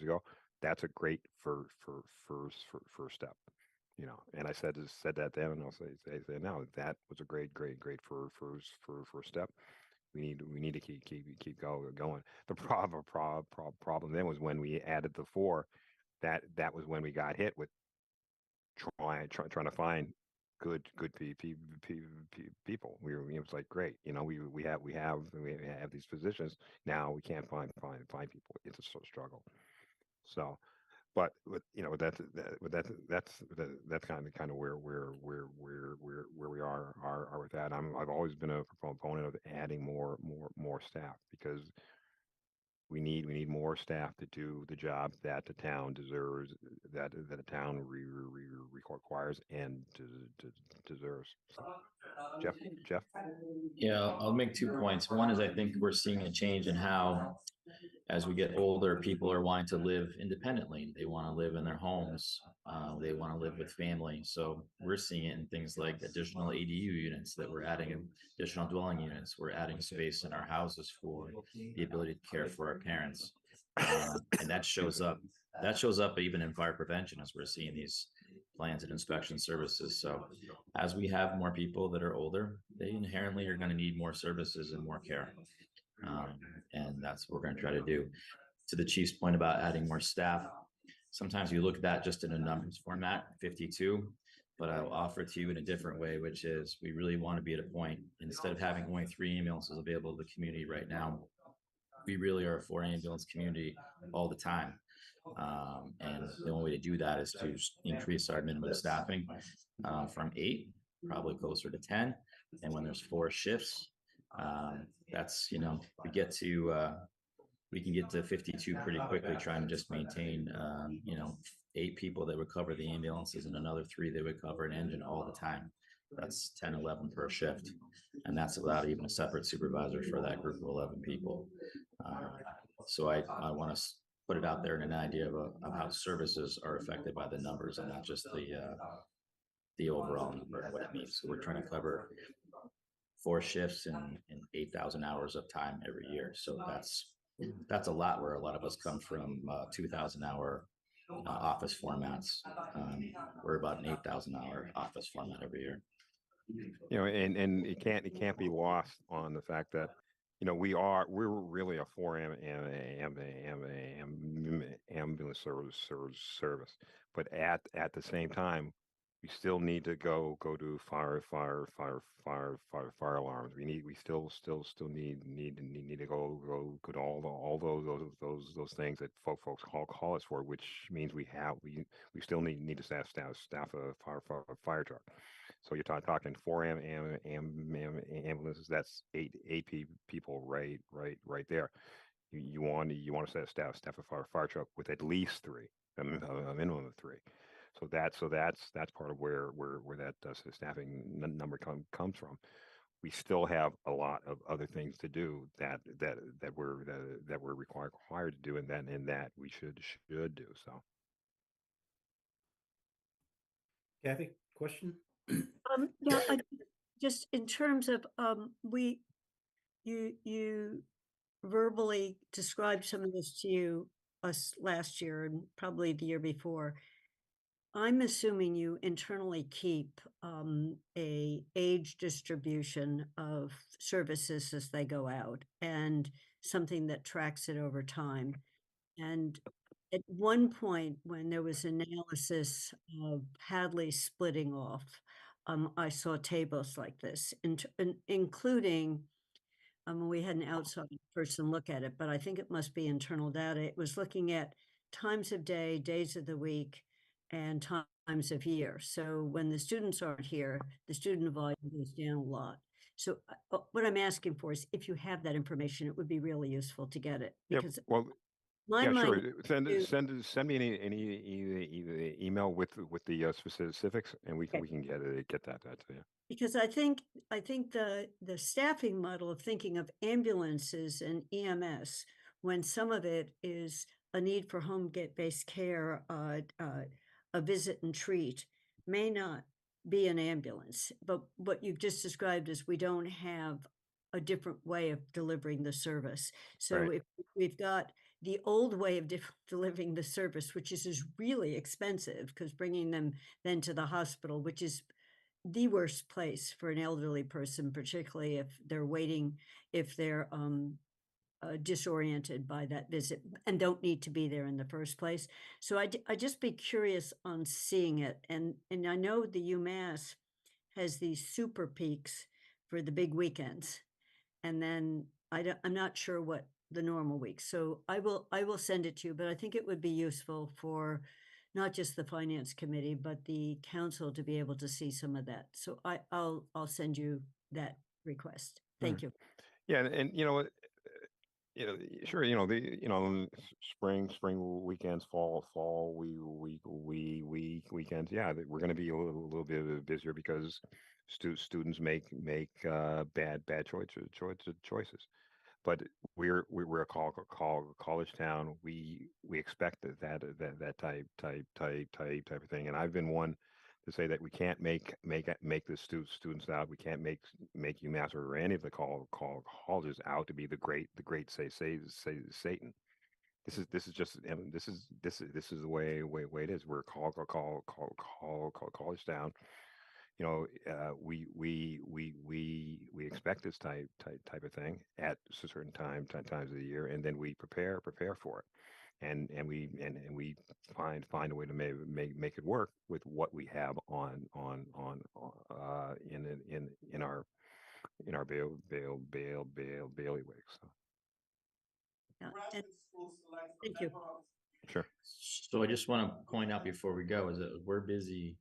ago. That's a great first step, you know. And I said that then, and I'll say now that was a great first step. We need to keep going. The problem then was when we added the 4. That was when we got hit with trying to find good people. It was like, great, you know, we have these positions now. We can't find people. It's a sort of struggle. So, but you know, that's kind of where we are with that. I've always been a proponent of adding more staff, because we need more staff to do the job that the town deserves, that the town requires and deserves. So, Jeff. Yeah, I'll make 2 points. One is, I think we're seeing a change in how, as we get older, people are wanting to live independently. They want to live in their homes. They want to live with family. So we're seeing it in things like additional ADU units, that we're adding additional dwelling units. We're adding space in our houses for the ability to care for our parents. And that shows up even in fire prevention, as we're seeing these plans and inspection services. So as we have more people that are older, they inherently are going to need more services and more care. And that's what we're going to try to do. To the chief's point about adding more staff, sometimes you look at that just in a numbers format, 52, but I'll offer it to you in a different way, which is, we really want to be at a point, instead of having only 3 ambulances available to the community right now, we really are a 4 ambulance community all the time. And the only way to do that is to increase our minimum staffing from 8, probably closer to 10. And when there's 4 shifts, that's, you know, we can get to 52 pretty quickly, trying to just maintain, you know, 8 people that would cover the ambulances and another 3 that would cover an engine all the time. That's 10, 11 per shift. And that's without even a separate supervisor for that group of 11 people. So I want to put it out there in an idea of how services are affected by the numbers, and not just the overall number and what it means. So we're trying to cover 4 shifts and 8,000 hours of time every year. So that's a lot, where a lot of us come from 2,000 hour office formats. We're about an 8,000 hour office format every year. You know, and it can't be lost on the fact that, you know, we're really a 4 ambulance service, but at the same time, we still need to go do fire alarms. We still need to go to all those things that folks call us for, which means we still need to staff a fire truck. So you're talking 4 ambulances. That's 8 people right there. You want to staff a fire truck with at least 3, a minimum of 3. So that's part of where that staffing number comes from. We still have a lot of other things to do that we're required to do, and that we should do. So, Kathy, question? Yeah, just in terms of, you verbally described some of this to us last year and probably the year before. I'm assuming you internally keep a age distribution of services as they go out, and something that tracks it over time. And at one point, when there was analysis of Hadley splitting off, I saw tables like this, including, we had an outside person look at it, but I think it must be internal data. It was looking at times of day, days of the week, and times of year. So when the students aren't here, the student volume goes down a lot. So what I'm asking for is if you have that information, it would be really useful to get it Yeah, because well, my yeah, mind sure. to- Send me any email with the specifics, and we Okay. can get that to you. because I think the staffing model of thinking of ambulances and EMS when some of it is a need for based care, a visit and treat may not be an ambulance. But what you've just described is we don't have a different way of delivering the service. So Right. if we've got the old way of delivering the service, which is really expensive because bringing them then to the hospital, which is the worst place for an elderly person, particularly if they're waiting, if they're disoriented by that visit and don't need to be there in the first place. So I just be curious on seeing it. And I know the UMass has these super peaks for the big weekends. And then I'm not sure what the normal week. So I will send it to you, but I think it would be useful for not just the finance committee, but the council to be able to see some of that. So I'll send you that request. Thank you. Yeah, and sure, spring weekends, fall weekends. Yeah, we're going to be a little bit busier because students make bad choices. But we're a college town. We expect that type of thing. And I've been one to say that we can't make the students out. We can't make UMass or any of the colleges out to be the great say Satan. This is just this is the way it is. We're college town. We expect this type of thing at certain times of the year, and then we prepare for it, and we find a way to make it work with what we have on in our bailiwick. So Yeah, and thank you. sure. So I just want to point out before we go is that we're busy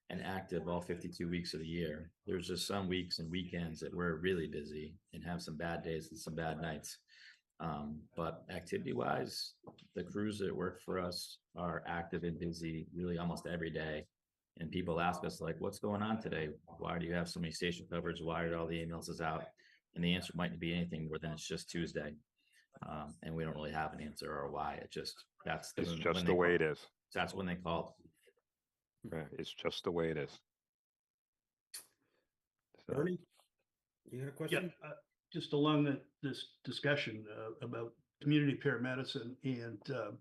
and active all 52 weeks of the year. There's just some weeks and weekends that we're really busy and have some bad days and some bad nights. But activity wise, the crews that work for us are active and busy really almost every day. And people ask us like, what's going on today? Why do you have so many station coverage? Why are all the emails out? And the answer might be anything more than it's just Tuesday. And we don't really have an answer or why. It's just It's the way it is. That's when they call. Right. It's just the way it is. So, Ernie, you got a question? Just along this discussion about community paramedicine and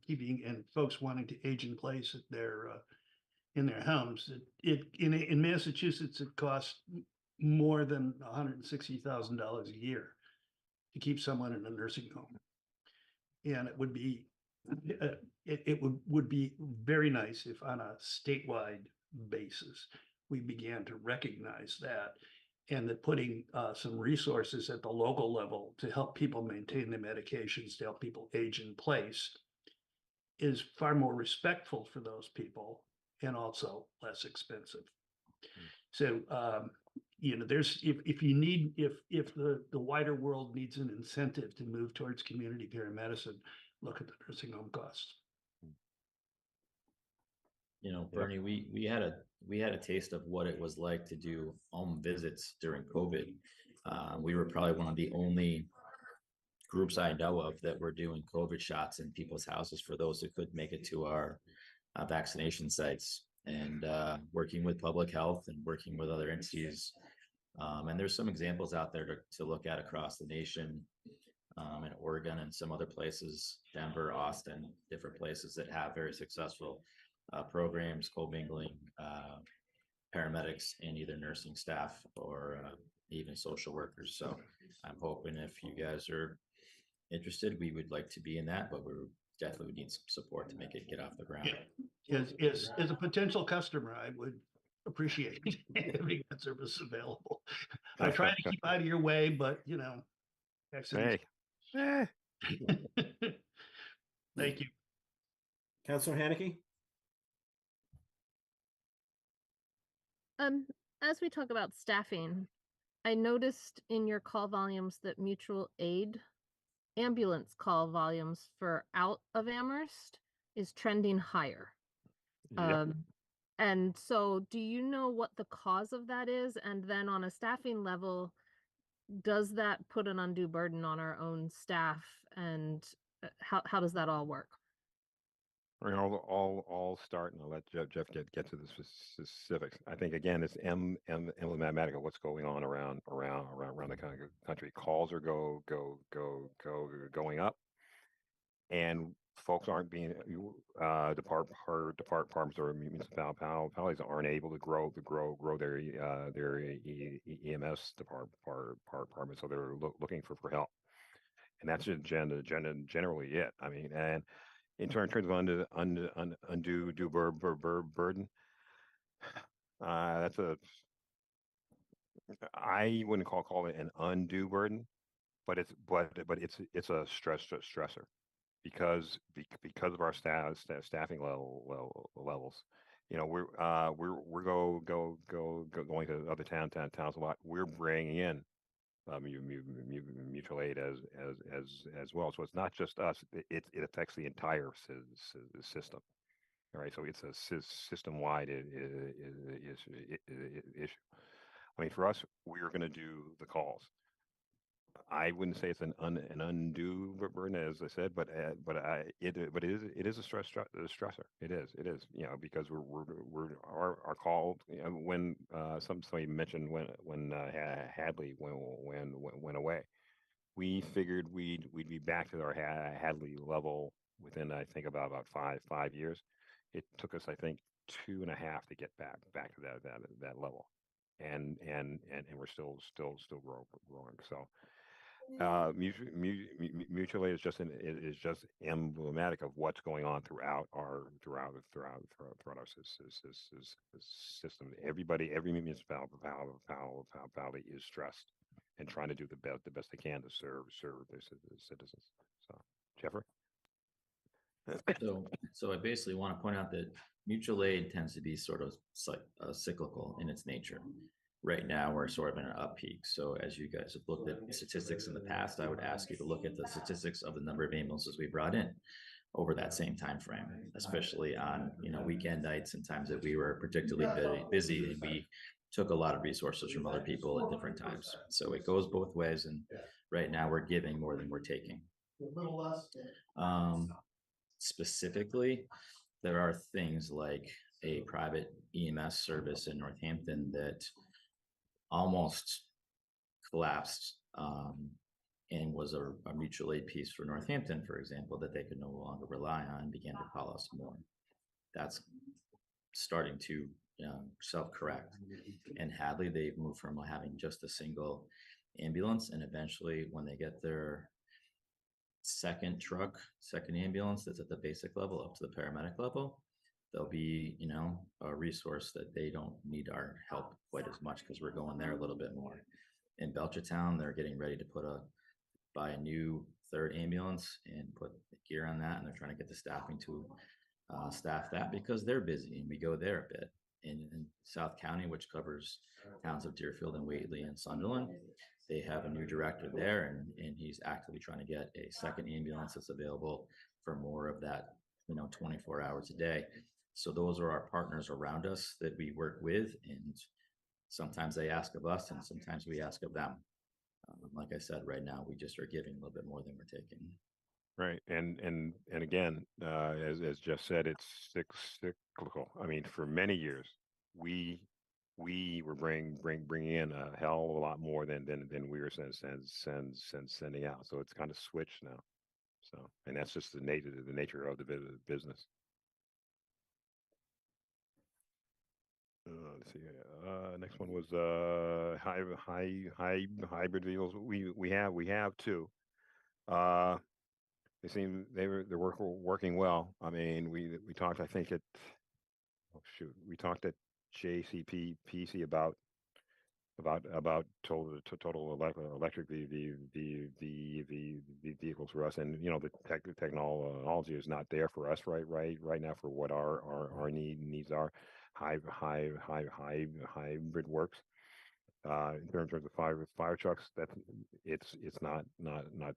keeping and folks wanting to age in place at in their homes. In Massachusetts, it costs more than $160,000 a year to keep someone in a nursing home, and it would be it would be very nice if on a statewide basis we began to recognize that, and that putting some resources at the local level to help people maintain their medications, to help people age in place, is far more respectful for those people and also less expensive. So, there's if you need if the wider world needs an incentive to move towards community paramedicine, look at the nursing home costs. Bernie, we had a taste of what it was like to do home visits during COVID. We were probably one of the only groups I know of that were doing COVID shots in people's houses for those who couldn't make it to our vaccination sites, and working with public health and working with other entities. And there's some examples out there to look at across the nation, in Oregon and some other places, Denver, Austin, different places that have very successful programs, co-mingling paramedics and either nursing staff or even social workers. So I'm hoping if you guys are interested, we would like to be in that, but we definitely would need some support to make it get off the ground. Yeah. As a potential customer, I would appreciate having that service available. I try to keep out of your way, but accidents. Hey. Thank you. Councilor Haneke? As we talk about staffing, I noticed in your call volumes that mutual aid ambulance call volumes for out of Amherst is trending higher. Yep. And so do you know what the cause of that is? And then on a staffing level, does that put an undue burden on our own staff? And how does that all work? I mean, all start, and I'll let Jeff get to the specifics. I think again, it's emblematic of what's going on around the country. Calls are going up, and folks aren't being departments or municipalities aren't able to grow their EMS department, so they're looking for help, and that's generally it. I mean, and in terms of undue burden, that's I wouldn't call it an undue burden, but it's a stressor because of our staffing levels. You know, we're going to other towns a lot. We're bringing in mutual aid as well. So it's not just us; it affects the entire system. All right, so it's a system-wide issue. I mean, for us, we're going to do the calls. I wouldn't say it's an undue burden, as I said, but it is a stressor. It is, you know, because our call, you know, when somebody mentioned when Hadley went away, we figured we'd be back to our Hadley level within, I think, about 5 years. It took us, I think, 2.5 to get back to that level, and we're still growing. So mutual aid is just emblematic of what's going on throughout our system. Every municipality is stressed and trying to do the best they can to serve their citizens. So, Jeffrey. So I basically want to point out that mutual aid tends to be sort of cyclical in its nature. Right now, we're sort of in an up peak. So as you guys have looked at statistics in the past, I would ask you to look at the statistics of the number of ambulances we brought in over that same time frame, especially on, you know, weekend nights and times that we were particularly busy, and we took a lot of resources from other people at different times. So it goes both ways, and right now we're giving more than we're taking. Specifically, there are things like a private EMS service in Northampton that almost collapsed, and was a mutual aid piece for Northampton, for example, that they could no longer rely on and began to call us more. That's starting to self-correct. And Hadley, they've moved from having just a single ambulance, and eventually when they get their second ambulance that's at the basic level up to the paramedic level, there'll be, you know, a resource that they don't need our help quite as much because we're going there a little bit more. In Belchertown, they're getting ready to buy a new third ambulance and put gear on that, and they're trying to get the staffing to staff that because they're busy, and we go there a bit. In South County, which covers towns of Deerfield and Whately and Sunderland, they have a new director there, and he's actively trying to get a second ambulance that's available for more of that, you know, 24 hours a day. So those are our partners around us that we work with, and sometimes they ask of us, and sometimes we ask of them. Like I said, right now we just are giving a little bit more than we're taking. Right, and again, as Jeff said, it's cyclical. I mean, for many years, we were bringing in a hell of a lot more than we were sending out. So it's kind of switched now. So, and that's just the nature of the business. Let's see. Next one was hybrid vehicles. We have two. They're working well. I mean, we talked, I think we talked at JCPC about total electric vehicles for us, and you know, the technology is not there for us right now for what our needs are. Hybrid works. In terms of fire trucks, it's not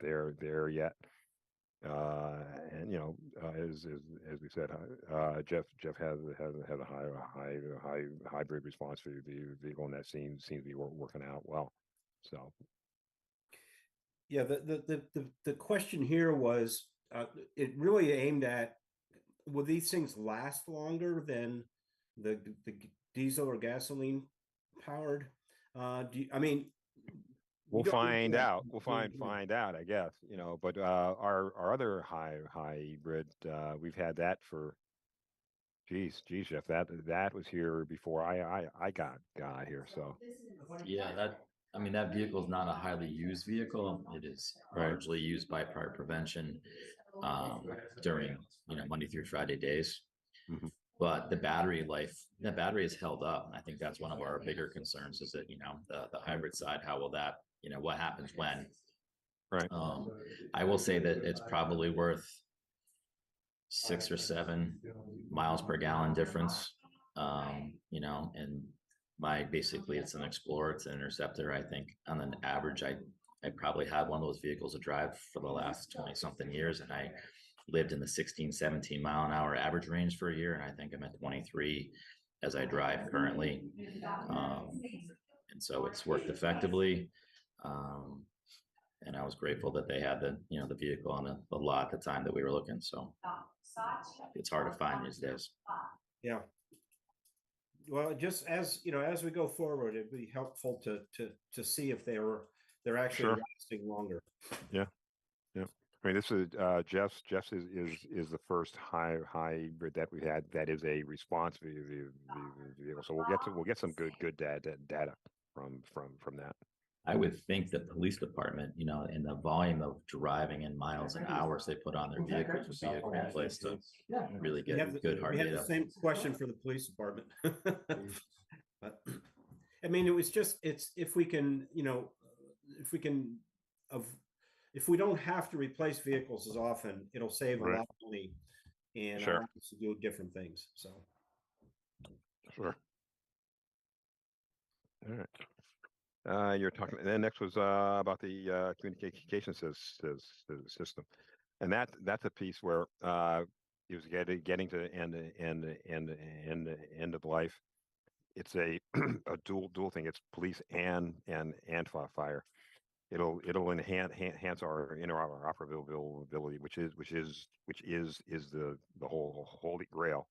there yet. And you know, as we said, Jeff has a high hybrid response for the vehicle, and that seems to be working out well. So Yeah, the question here was, it really aimed at, will these things last longer than the diesel or gasoline powered? I mean, we'll don't know find yet. out. We'll find out, I guess. You know, but our other hybrid, we've had that for, geez, Jeff, that was here before I got here. So Yeah, I mean, that vehicle is not a highly used vehicle. It is Right. largely used by fire prevention during, Monday through Friday days. Mhm. But the battery life, the battery is held up. And I think that's one of our bigger concerns is that, the hybrid side, how will that, what happens when? Right. I will say that it's probably worth 6 or 7 miles per gallon difference. And basically it's an Explorer, it's an Interceptor. I think on an average, I probably had one of those vehicles to drive for the last 20 something years. And I lived in the 16, 17 mile an hour average range for a year. And I think I'm at 23 as I drive currently. And so it's worked effectively. And I was grateful that they had the vehicle on the lot at the time that we were looking. So it's hard to find these days. Yeah. Well, just as as we go forward, it'd be helpful to see if they're actually Sure. lasting longer. Yeah. I mean, this is Jeff's is the first hybrid that we had that is a response vehicle. So we'll get some good data from that. I would think the police department, and the volume of driving in miles and hours they put on their vehicles would be a great place to really get good hard we have data. the same question for the police department. But I mean, it's if we can, if we don't have to replace vehicles as often, it'll save a Right. lot of money and Sure. allow us to do different things. So Sure. All right. You're talking. And then next was about the communication system, and that's a piece where it was getting to end of life. It's a a dual thing. It's police and fire. It'll enhance our interoperability, which is the whole holy grail.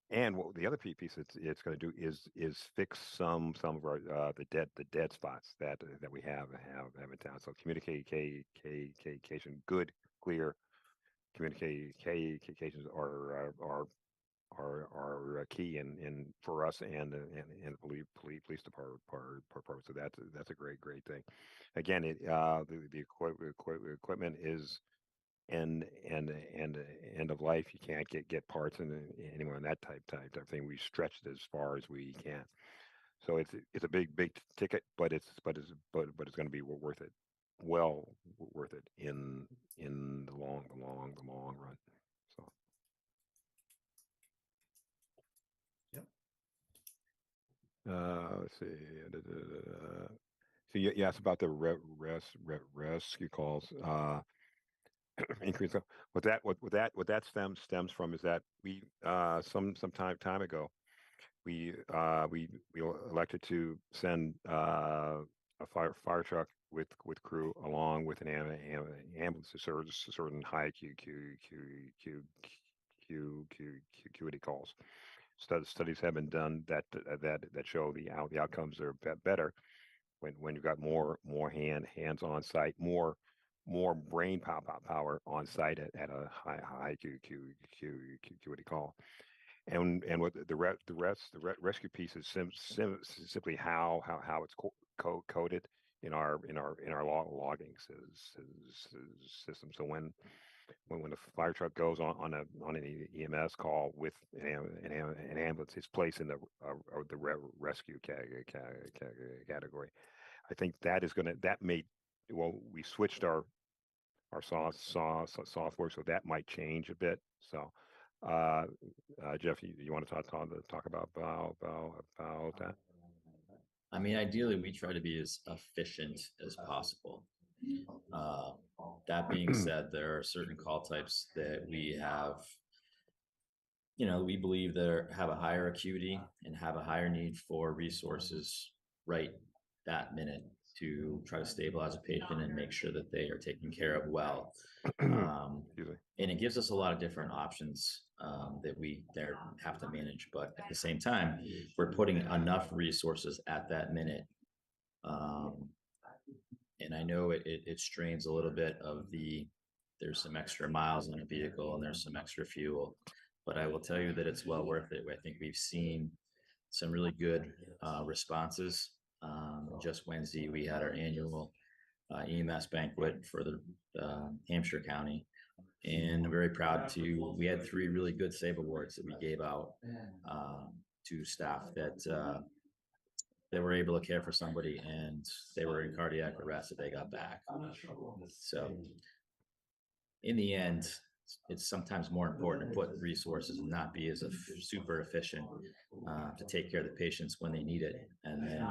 And what the other piece it's going to do is fix some of our the dead spots that we have in town. So communication, good, clear communications are key in for us and the police department. So that's a great thing. Again, the equipment is end of life. You can't get parts anymore, and that type of thing. We stretched as far as we can. So it's a big ticket, but it's going to be worth it. Well worth it in the long run. So. Yep. Let's see. So you asked about the rescue calls. Increase. What that stems from is that we some time ago we elected to send a fire truck with crew along with an ambulance to certain high acuity calls. Studies have been done that show the outcomes are better when you've got more hands on site, more brain power on site at a high acuity call. And what the rescue piece is simply how it's coded in our logging system. So when a fire truck goes on an EMS call with an ambulance, it's placed in the rescue category. I think that is we switched our software, so that might change a bit. So, Jeff, you want to talk about that? I mean, ideally, we try to be as efficient as possible. Uh, that being said, there are certain call types that we have, we believe that have a higher acuity and have a higher need for resources right that minute to try to stabilize a patient and make sure that they are taken care of well. And it gives us a lot of different options that we there have to manage. But at the same time, we're putting enough resources at that minute. And I know it strains a little bit of there's some extra miles on a vehicle and there's some extra fuel, but I will tell you that it's well worth it. I think we've seen some really good responses. Just Wednesday, we had our annual EMS banquet for the Hampshire County, and I'm very proud we had 3 really good save awards that we gave out to staff that were able to care for somebody and they were in cardiac arrest that they got back. So in the end, it's sometimes more important to put resources and not be as super efficient to take care of the patients when they need it, and then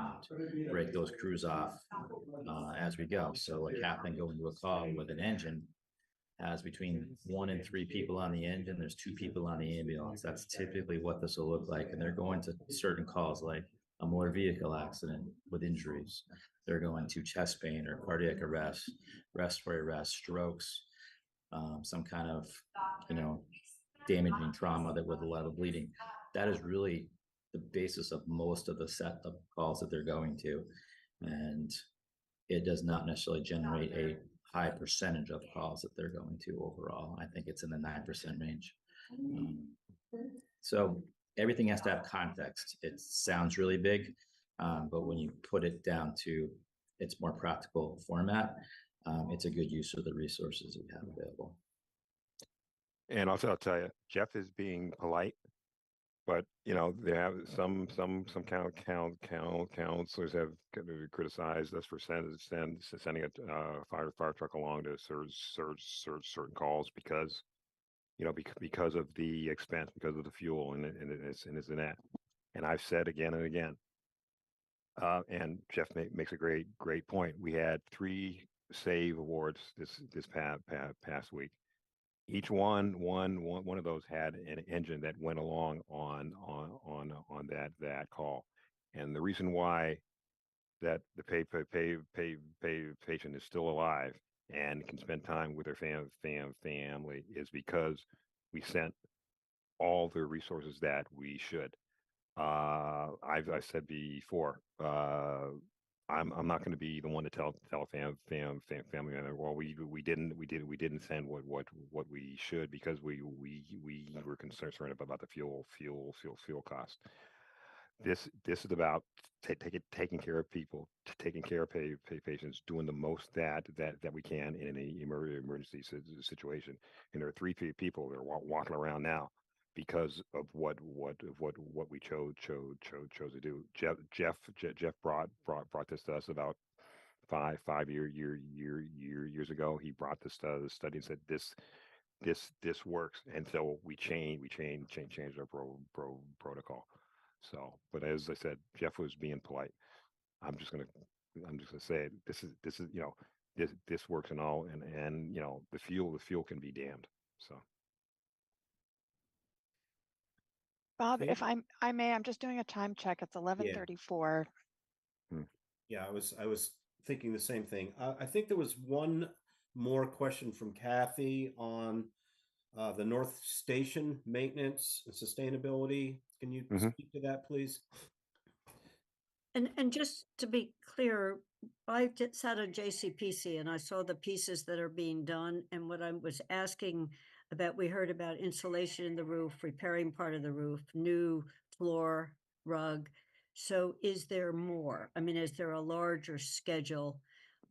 break those crews off as we go. So like happening going to a call with an engine has between 1 and 3 people on the engine, there's 2 people on the ambulance. That's typically what this will look like. And they're going to certain calls like a motor vehicle accident with injuries. They're going to chest pain or cardiac arrest, respiratory arrest, strokes, some kind of, damaging trauma that with a lot of bleeding. That is really the basis of most of the set of calls that they're going to. And it does not necessarily generate a high percentage of calls that they're going to overall. I think it's in the 9% range. So everything has to have context. It sounds really big, but when you put it down to its more practical format, it's a good use of the resources that we have available. And also, I'll tell you, Jeff is being polite, but they have some counselors have criticized us for sending a fire truck along to surge certain calls because because of the expense, because of the fuel, and it's in that. And I've said again and again, and Jeff makes a great point. We had 3 save awards this past week. Each one of those had an engine that went along on that call, and the reason why that the patient is still alive and can spend time with their family is because we sent all the resources that we should. I've said before, I'm not going to be the one to tell a family member, well, we didn't send what we should because we were concerned about the fuel cost. This is about taking care of people, taking care of patients, doing the most that we can in an emergency situation. And there are 3 people that are walking around now because of what we chose to do. Jeff brought this to us about five years ago. He brought this study and said this works, and so we changed our protocol. So, but as I said, Jeff was being polite. I'm just gonna say it. This is this works and all, and the fuel can be damned. So. Bob, if I may, I'm just doing a time check. It's 11:34. Yeah, I was thinking the same thing. I think there was one more question from Kathy on the North Station maintenance and sustainability. Can you speak to that, please? And just to be clear, I sat at JCPC and I saw the pieces that are being done. And what I was asking about, we heard about insulation in the roof, repairing part of the roof, new floor, rug. So is there more? I mean, is there a larger schedule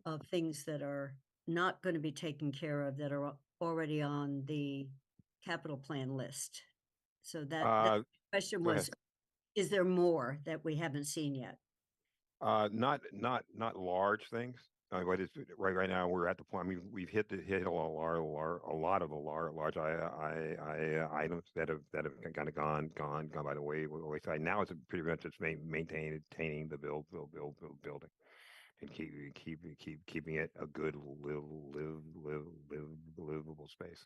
of things that are not going to be taken care of that are already on the capital plan list? So that question was, is there more that we haven't seen yet? Not large things. But it's right now we're at the point. I mean, we've hit a lot of the large items that have kind of gone by the wayside. Now it's pretty much just maintaining the building and keeping it a good livable space.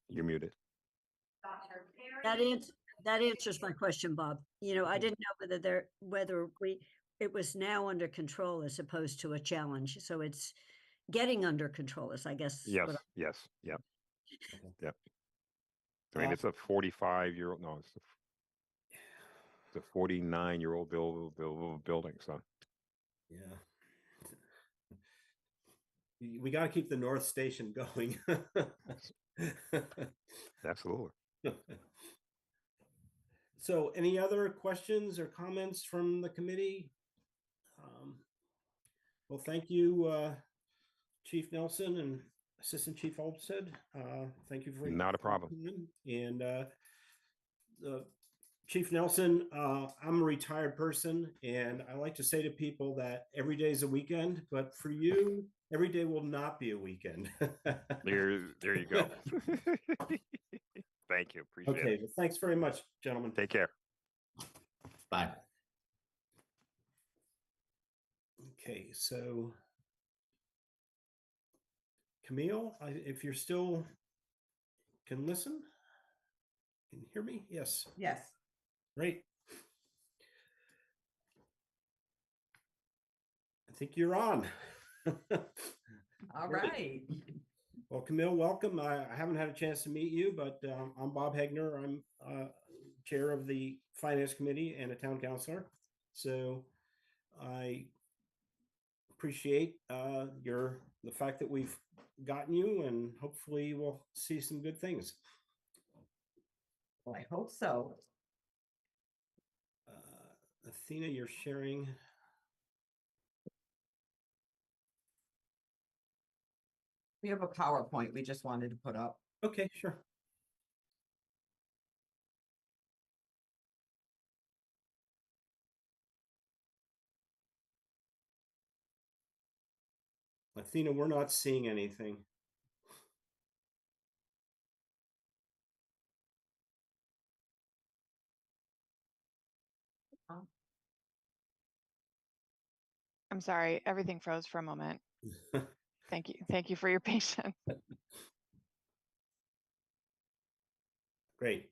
You're muted. That answers my question, Bob. You know, I didn't know whether it was now under control as opposed to a challenge. So it's getting under control is, I guess. Yes, what yes, yep, yep. I mean, it's a 45-year-old. No, it's a 49-year-old building. So Yeah. We got to keep the North Station going. absolutely. So any other questions or comments from the committee? Well, thank you, Chief Nelson and Assistant Chief Olmsted. Thank you for Not a problem. And Chief Nelson, I'm a retired person, and I like to say to people that every day is a weekend, but for you, every day will not be a weekend. There you go. Thank you. Appreciate it. Okay, well, thanks very much, gentlemen. Take care. Bye. Okay, so Camille, if you're still can listen, can you hear me? Yes. Yes. Great. I think you're on. All Great. right. Well, Camille, welcome. I haven't had a chance to meet you, but I'm Bob Hegner. I'm chair of the Finance Committee and a town councilor. So I appreciate the fact that we've gotten you, and hopefully we'll see some good things. Well, I hope so. Athena, you're sharing. We have a PowerPoint we just wanted to put up. Okay, sure. Athena, we're not seeing anything. I'm sorry, everything froze for a moment. Thank you. Thank you for your patience. Great.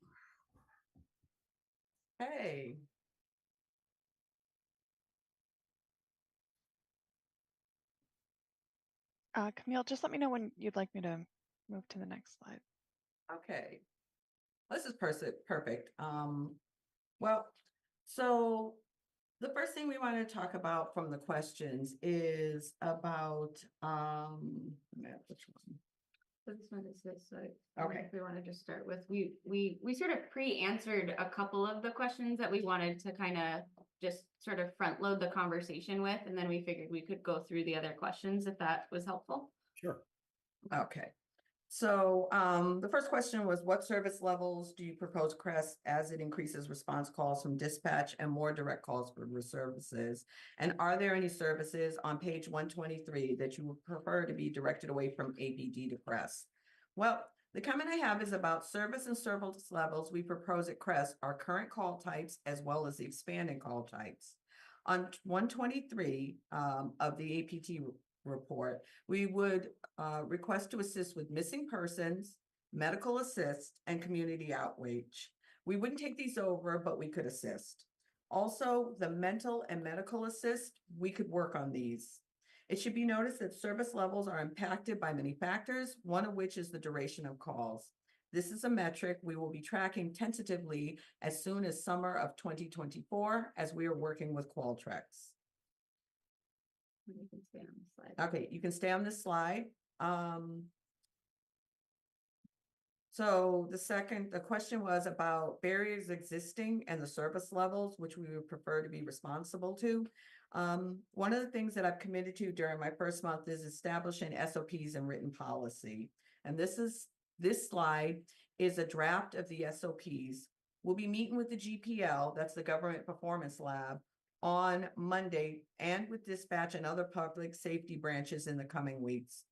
Hey. Camille, just let me know when you'd like me to move to the next slide. Okay. This is perfect. Well, so the first thing we want to talk about from the questions is about which one? So this one is this. Okay. If we want to just start with, we sort of pre-answered a couple of the questions that we wanted to kind of just sort of front load the conversation with, and then we figured we could go through the other questions if that was helpful. Sure. Okay. So the first question was, what service levels do you propose CREST as it increases response calls from dispatch and more direct calls for services? And are there any services on page 123 that you would prefer to be directed away from APD to CREST? Well, the comment I have is about service and service levels we propose at CREST are current call types as well as the expanding call types. On 123 of the APT report, we would request to assist with missing persons, medical assist, and community outreach. We wouldn't take these over, but we could assist. Also, the mental and medical assist, we could work on these. It should be noticed that service levels are impacted by many factors, one of which is the duration of calls. This is a metric we will be tracking tentatively as soon as summer of 2024, as we are working with Qualtrics. You can stay on the slide. Okay, you can stay on this slide. So the question was about barriers existing and the service levels, which we would prefer to be responsible to. One of the things that I've committed to during my first month is establishing SOPs and written policy. And this slide is a draft of the SOPs. We'll be meeting with the GPL, that's the Government Performance Lab, on Monday and with dispatch and other public safety branches in the coming weeks.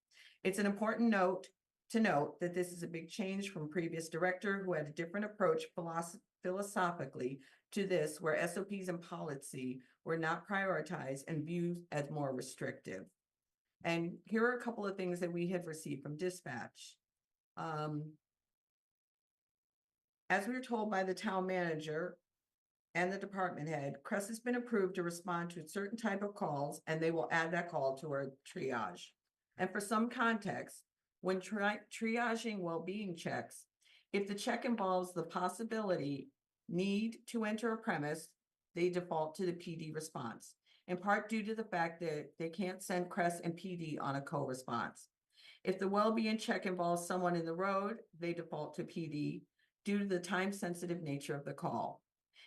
It's an important note to note that this is a big change from previous director who had a different approach philosophically to this, where SOPs and policy were not prioritized and viewed as more restrictive. And here are a couple of things that we have received from dispatch. As we were told by the town manager and the department head, CRESS has been approved to respond to a certain type of calls, and they will add that call to our triage. And for some context, when triaging well-being checks, if the check involves the possibility need to enter a premise, they default to the PD response, in part due to the fact that they can't send CRESS and PD on a co-response. If the well-being check involves someone in the road, they default to PD due to the time-sensitive nature of the call.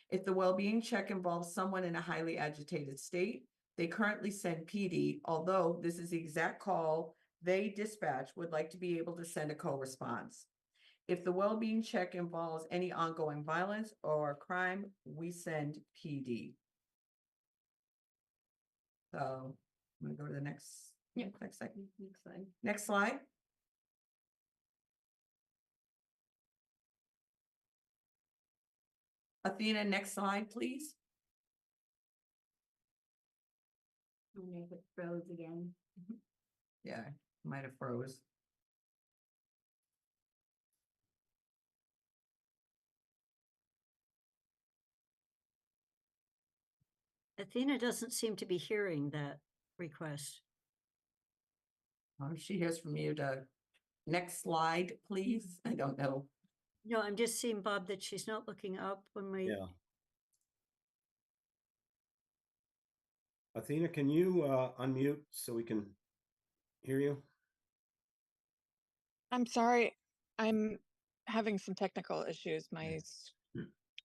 If the well-being check involves someone in a highly agitated state, they currently send PD, although this is the exact call they dispatch would like to be able to send a co-response. If the well-being check involves any ongoing violence or crime, we send PD. So I'm gonna go to the next slide. Next slide. Athena, next slide, please. I wonder if it froze again. Yeah, might have froze. Athena doesn't seem to be hearing that request. She hears from you to next slide, please. I don't know. No, I'm just seeing, Bob, that she's not looking up when we. Yeah. Athena, can you unmute so we can hear you? I'm sorry. I'm having some technical issues. My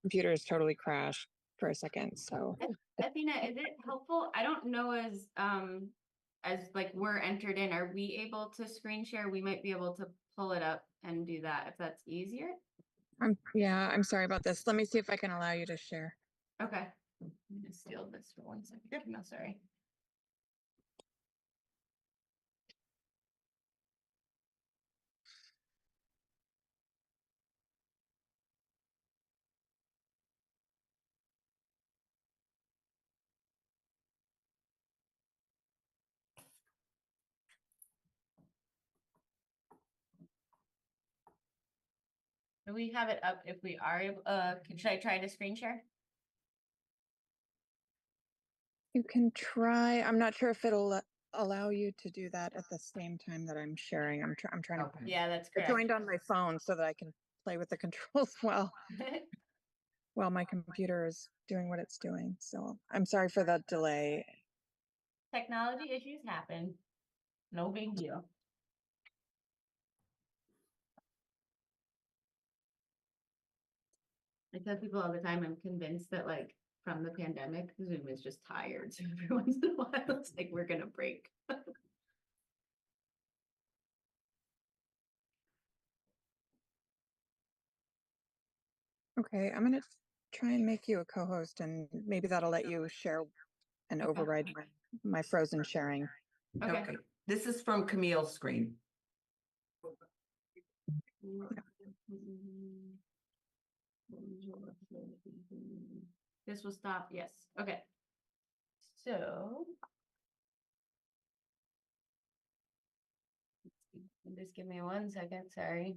computer is totally crashed for a second. So Athena, is it helpful? I don't know as like we're entered in, are we able to screen share? We might be able to pull it up and do that if that's easier. I'm sorry about this. Let me see if I can allow you to share. Okay. I'm gonna steal this for 1 second. Yep. No, sorry. Do we have it up if we are able, should I try to screen share? You can try. I'm not sure if it'll allow you to do that at the same time that I'm sharing. I'm trying to. Yeah, that's I correct. joined on my phone so that I can play with the controls while my computer is doing what it's doing. So I'm sorry for the delay. Technology issues happen. No big deal. I tell people all the time, I'm convinced that like from the pandemic, Zoom is just tired. So every once in a while, it's like we're gonna break. Okay, I'm gonna try and make you a co-host, and maybe that'll let you share and Okay. override my frozen sharing. Okay. This is from Camille's screen. This will stop. Yes. Okay. So. Just give me 1 second. Sorry.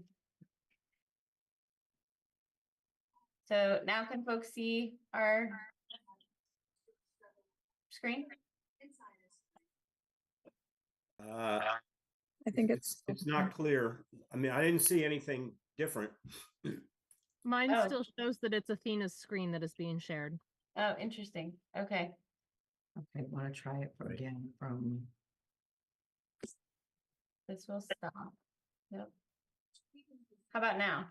So now can folks see our screen? I think it's not clear. I mean, I didn't see anything different. Mine Oh. still shows that it's Athena's screen that is being shared. Oh, interesting. Okay. Okay, want to try it again from. This will stop. Yep. How about now?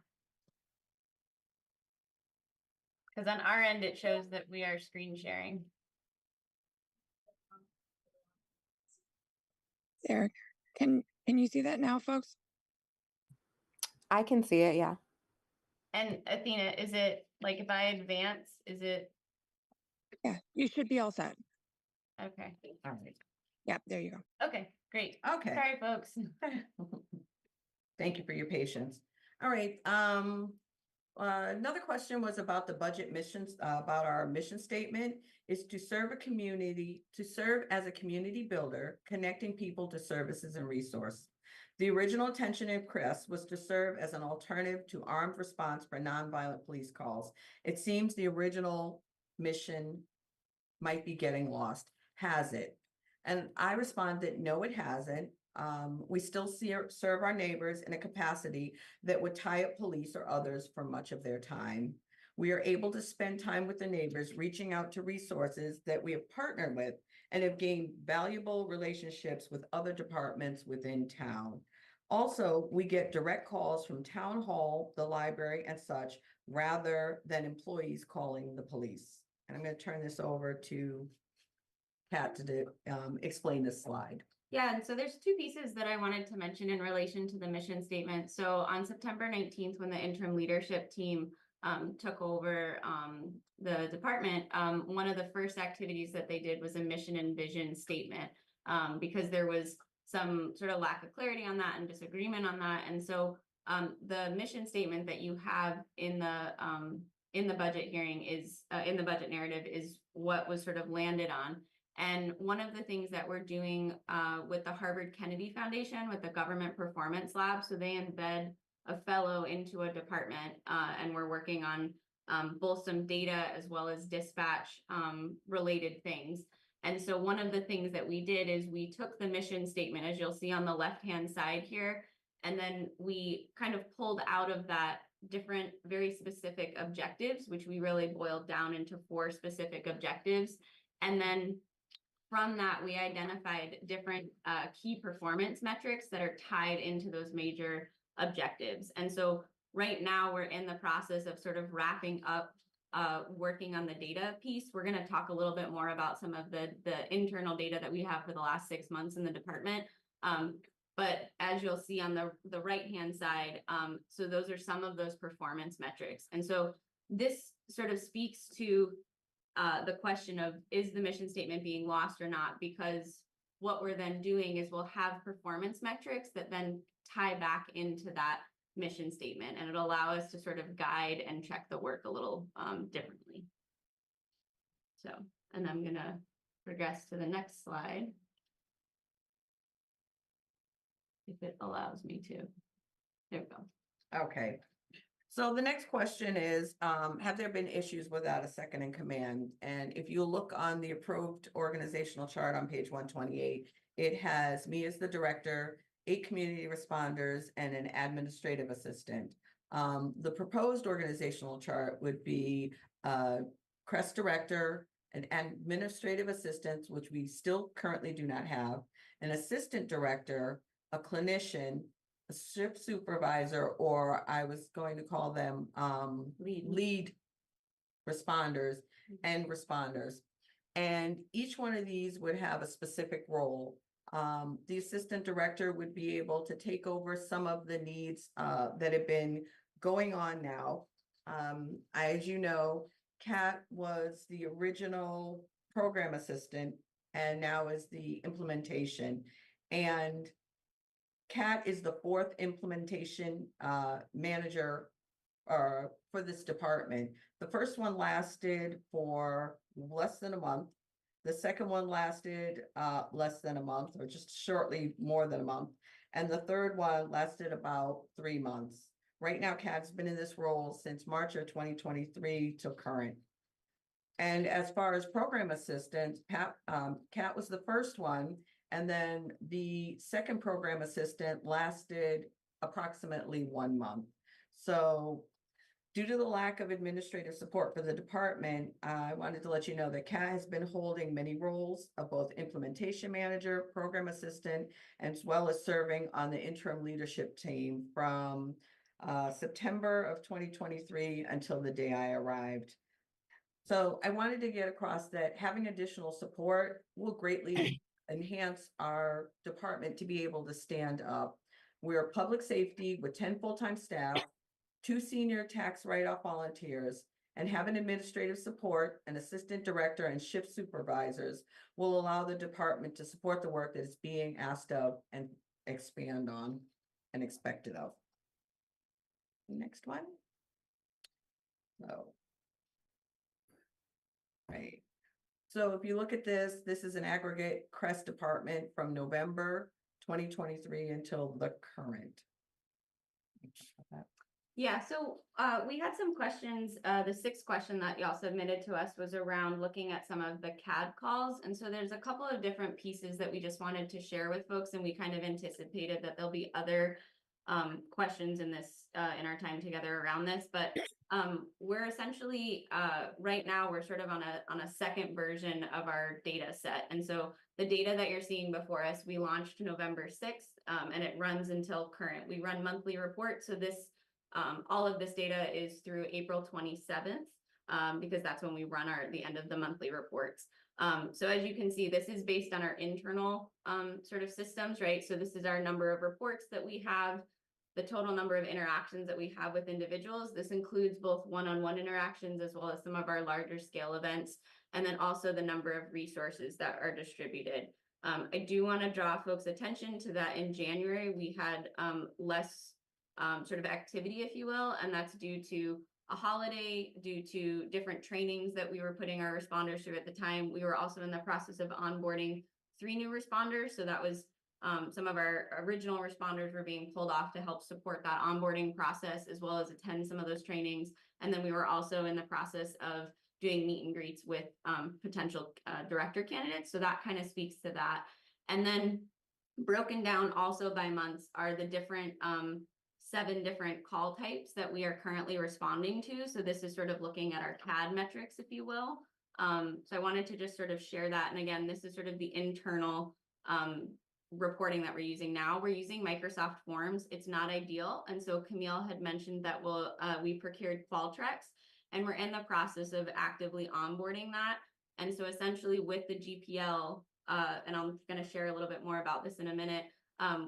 Because on our end, it shows that we are screen sharing. there. Can you see that now, folks? I can see it, yeah. And Athena, is it like if I advance, is it? Yeah, you should be all set. Okay. All right. Yeah, there you go. Okay, great. Okay. Sorry, folks. Thank you for your patience. All right, another question was about the budget missions, about our mission statement is to serve as a community builder, connecting people to services and resource. The original intention of CREST was to serve as an alternative to armed response for nonviolent police calls. It seems the original mission might be getting lost. Has it? And I responded, no, it hasn't. We still serve our neighbors in a capacity that would tie up police or others for much of their time. We are able to spend time with the neighbors, reaching out to resources that we have partnered with and have gained valuable relationships with other departments within town. Also, we get direct calls from town hall, the library, and such, rather than employees calling the police. And I'm going to turn this over to Pat to explain this slide. Yeah, and so there's two pieces that I wanted to mention in relation to the mission statement. So on September 19th, when the interim leadership team took over the department, one of the first activities that they did was a mission and vision statement, because there was some sort of lack of clarity on that and disagreement on that. And so the mission statement that you have in the budget hearing is in the budget narrative is what was sort of landed on. And one of the things that we're doing with the Harvard Kennedy Foundation, with the Government Performance Lab, so they embed a fellow into a department, and we're working on both some data as well as dispatch related things. And so one of the things that we did is we took the mission statement, as you'll see on the left-hand side here, and then we kind of pulled out of that different, very specific objectives, which we really boiled down into 4 specific objectives. And then from that, we identified different key performance metrics that are tied into those major objectives. And so right now we're in the process of sort of wrapping up working on the data piece. We're going to talk a little bit more about some of the internal data that we have for the last 6 months in the department. But as you'll see on the right-hand side, so those are some of those performance metrics. And so this sort of speaks to the question of, is the mission statement being lost or not? Because what we're then doing is we'll have performance metrics that then tie back into that mission statement, and it'll allow us to sort of guide and check the work a little differently. So, and I'm gonna progress to the next slide, if it allows me to. There we go. Okay. So the next question is, have there been issues without a second in command? And if you look on the approved organizational chart on page 128, it has me as the director, 8 community responders, and an administrative assistant. The proposed organizational chart would be CREST director, an administrative assistant, which we still currently do not have, an assistant director, a clinician, a shift supervisor, or I was going to call them lead responders and responders. And each one of these would have a specific role. The assistant director would be able to take over some of the needs that have been going on now. As you know, Kat was the original program assistant and now is the implementation. And Kat is the 4th implementation manager for this department. The first one lasted for less than a month. The second one lasted less than a month, or just shortly more than a month. And the third one lasted about 3 months. Right now, Kat's been in this role since March of 2023 till current. And as far as program assistants, Kat was the first one. And then the second program assistant lasted approximately 1 month. So due to the lack of administrative support for the department, I wanted to let you know that Kat has been holding many roles of both implementation manager, program assistant, as well as serving on the interim leadership team from September of 2023 until the day I arrived. So I wanted to get across that having additional support will greatly enhance our department to be able to stand up. We're public safety with 10 full-time staff, 2 senior tax write-off volunteers, and having administrative support, an assistant director and shift supervisors will allow the department to support the work that is being asked of and expand on and expected of. Next one. So. Right. So if you look at this, this is an aggregate CREST department from November 2023 until the current. Yeah, so we had some questions. The sixth question that y'all submitted to us was around looking at some of the CAD calls. And so there's a couple of different pieces that we just wanted to share with folks, and we kind of anticipated that there'll be other questions in this in our time together around this. But we're essentially right now we're sort of on a second version of our data set. And so the data that you're seeing before us, we launched November 6th, and it runs until current. We run monthly reports. So this all of this data is through April 27th, because that's when we run the end of the monthly reports. So as you can see, this is based on our internal sort of systems, right? So this is our number of reports that we have, the total number of interactions that we have with individuals. This includes both one-on-one interactions as well as some of our larger scale events, and then also the number of resources that are distributed. I do want to draw folks' attention to that in January, we had less sort of activity, if you will, and that's due to a holiday, due to different trainings that we were putting our responders through at the time. We were also in the process of onboarding 3 new responders. So that was some of our original responders were being pulled off to help support that onboarding process, as well as attend some of those trainings. And then we were also in the process of doing meet and greets with potential director candidates. So that kind of speaks to that. And then broken down also by months are the different 7 different call types that we are currently responding to. So this is sort of looking at our CAD metrics, if you will. So I wanted to just sort of share that. And again, this is sort of the internal reporting that we're using now. We're using Microsoft Forms. It's not ideal. And so Camille had mentioned that we procured Qualtrics, and we're in the process of actively onboarding that. And so essentially with the GPL, and I'm going to share a little bit more about this in a minute,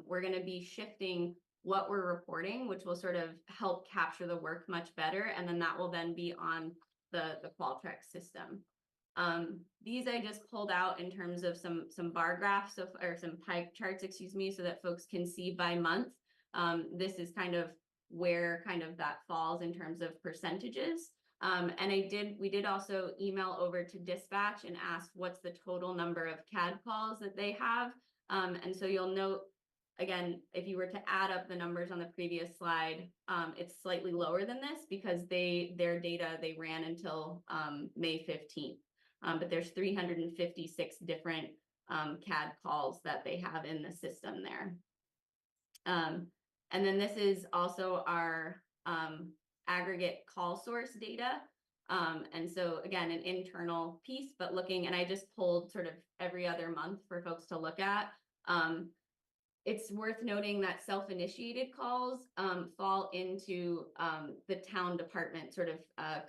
we're going to be shifting what we're reporting, which will sort of help capture the work much better. And then that will then be on the Qualtrics system. These I just pulled out in terms of some bar graphs or some pie charts, excuse me, so that folks can see by month. This is kind of where kind of that falls in terms of percentages. And we did also email over to dispatch and ask what's the total number of CAD calls that they have. And so you'll note, again, if you were to add up the numbers on the previous slide, it's slightly lower than this because their data, they ran until May 15th. But there's 356 different CAD calls that they have in the system there. And then this is also our aggregate call source data. And so again, an internal piece, but looking, and I just pulled sort of every other month for folks to look at. It's worth noting that self-initiated calls fall into the town department sort of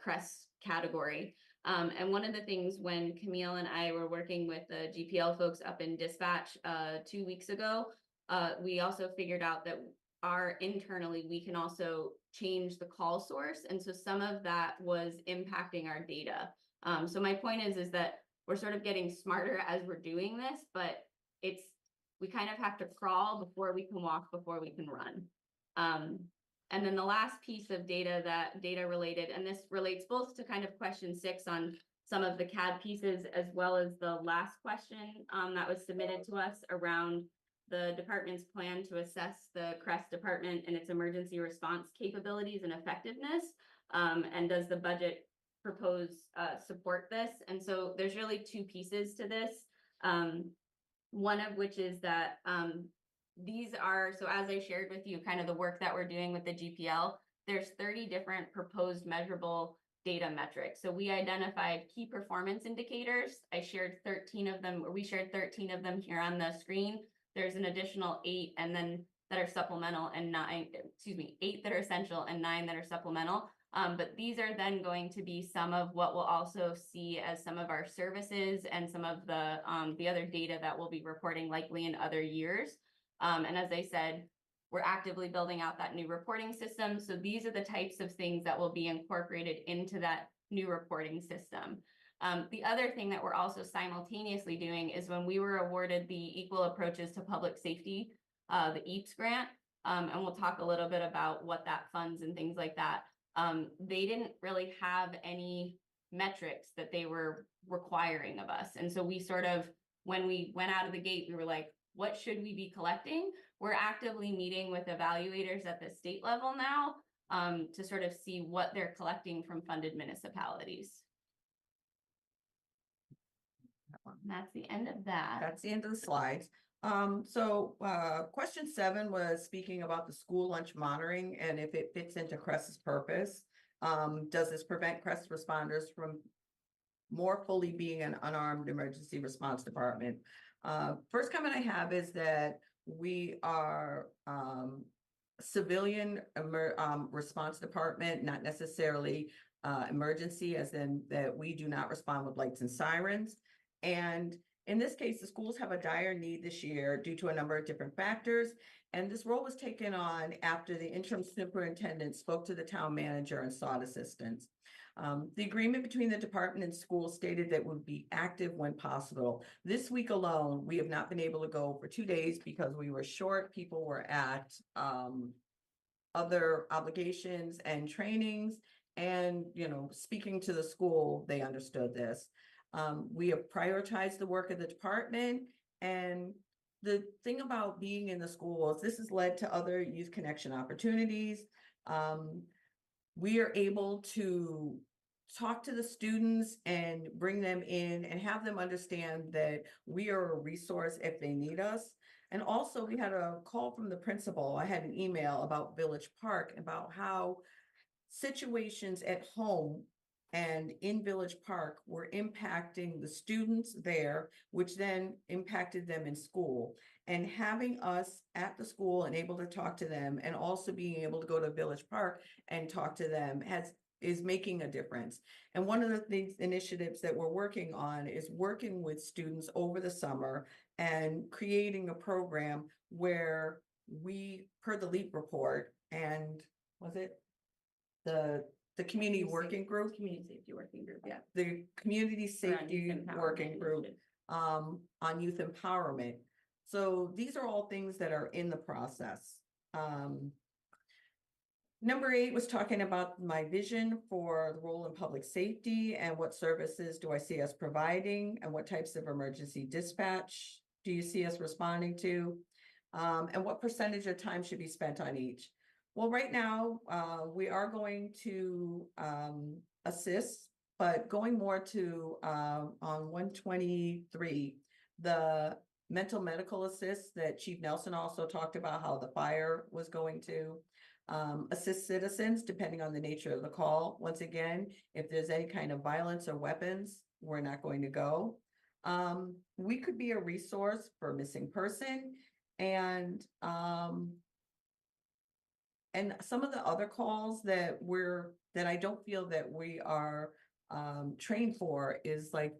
CREST category. And one of the things when Camille and I were working with the GPL folks up in dispatch 2 weeks ago, we also figured out that internally we can also change the call source. And so some of that was impacting our data. So my point is that we're sort of getting smarter as we're doing this, but we kind of have to crawl before we can walk, before we can run. And then the last piece of data related, and this relates both to kind of question 6 on some of the CAD pieces, as well as the last question that was submitted to us around the department's plan to assess the CREST department and its emergency response capabilities and effectiveness. And does the budget propose support this? And so there's really 2 pieces to this. One of which is that these are, so as I shared with you, kind of the work that we're doing with the GPL, there's 30 different proposed measurable data metrics. So we identified key performance indicators. I shared 13 of them, or we shared 13 of them here on the screen. There's an additional 8 and then that are supplemental and 8 that are essential and 9 that are supplemental. But these are then going to be some of what we'll also see as some of our services and some of the other data that we'll be reporting likely in other years. And as I said, we're actively building out that new reporting system. So these are the types of things that will be incorporated into that new reporting system. The other thing that we're also simultaneously doing is when we were awarded the Equal Approaches to Public Safety, the EAPS grant, and we'll talk a little bit about what that funds and things like that. They didn't really have any metrics that they were requiring of us. And so we sort of, when we went out of the gate, we were like, what should we be collecting? We're actively meeting with evaluators at the state level now to sort of see what they're collecting from funded municipalities. And that's the end of that. That's the end of the slides. Question 7 was speaking about the school lunch monitoring and if it fits into CREST's purpose. Does this prevent CREST responders from more fully being an unarmed emergency response department? First comment I have is that we are civilian response department, not necessarily emergency, as in that we do not respond with lights and sirens. And in this case, the schools have a dire need this year due to a number of different factors. And this role was taken on after the interim superintendent spoke to the town manager and sought assistance. The agreement between the department and school stated that would be active when possible. This week alone, we have not been able to go for 2 days because we were short. People were at other obligations and trainings. And, speaking to the school, they understood this. We have prioritized the work of the department. And the thing about being in the schools, this has led to other youth connection opportunities. We are able to talk to the students and bring them in and have them understand that we are a resource if they need us. And also we had a call from the principal. I had an email about Village Park, about how situations at home and in Village Park were impacting the students there, which then impacted them in school. And having us at the school and able to talk to them, and also being able to go to Village Park and talk to them is making a difference. And one of the initiatives that we're working on is working with students over the summer and creating a program where we, per the LEAP report, and was it the community working group? Community safety working group, yeah. The community safety youth working group empowerment. On youth empowerment. So these are all things that are in the process. Number 8 was talking about my vision for the role in public safety and what services do I see us providing and what types of emergency dispatch do you see us responding to, and what percentage of time should be spent on each. Well, right now, we are going to assist, but going more to on 123, the mental medical assist that Chief Nelson also talked about, how the fire was going to assist citizens depending on the nature of the call. Once again, if there's any kind of violence or weapons, we're not going to go. We could be a resource for missing person and some of the other calls that I don't feel that we are trained for is like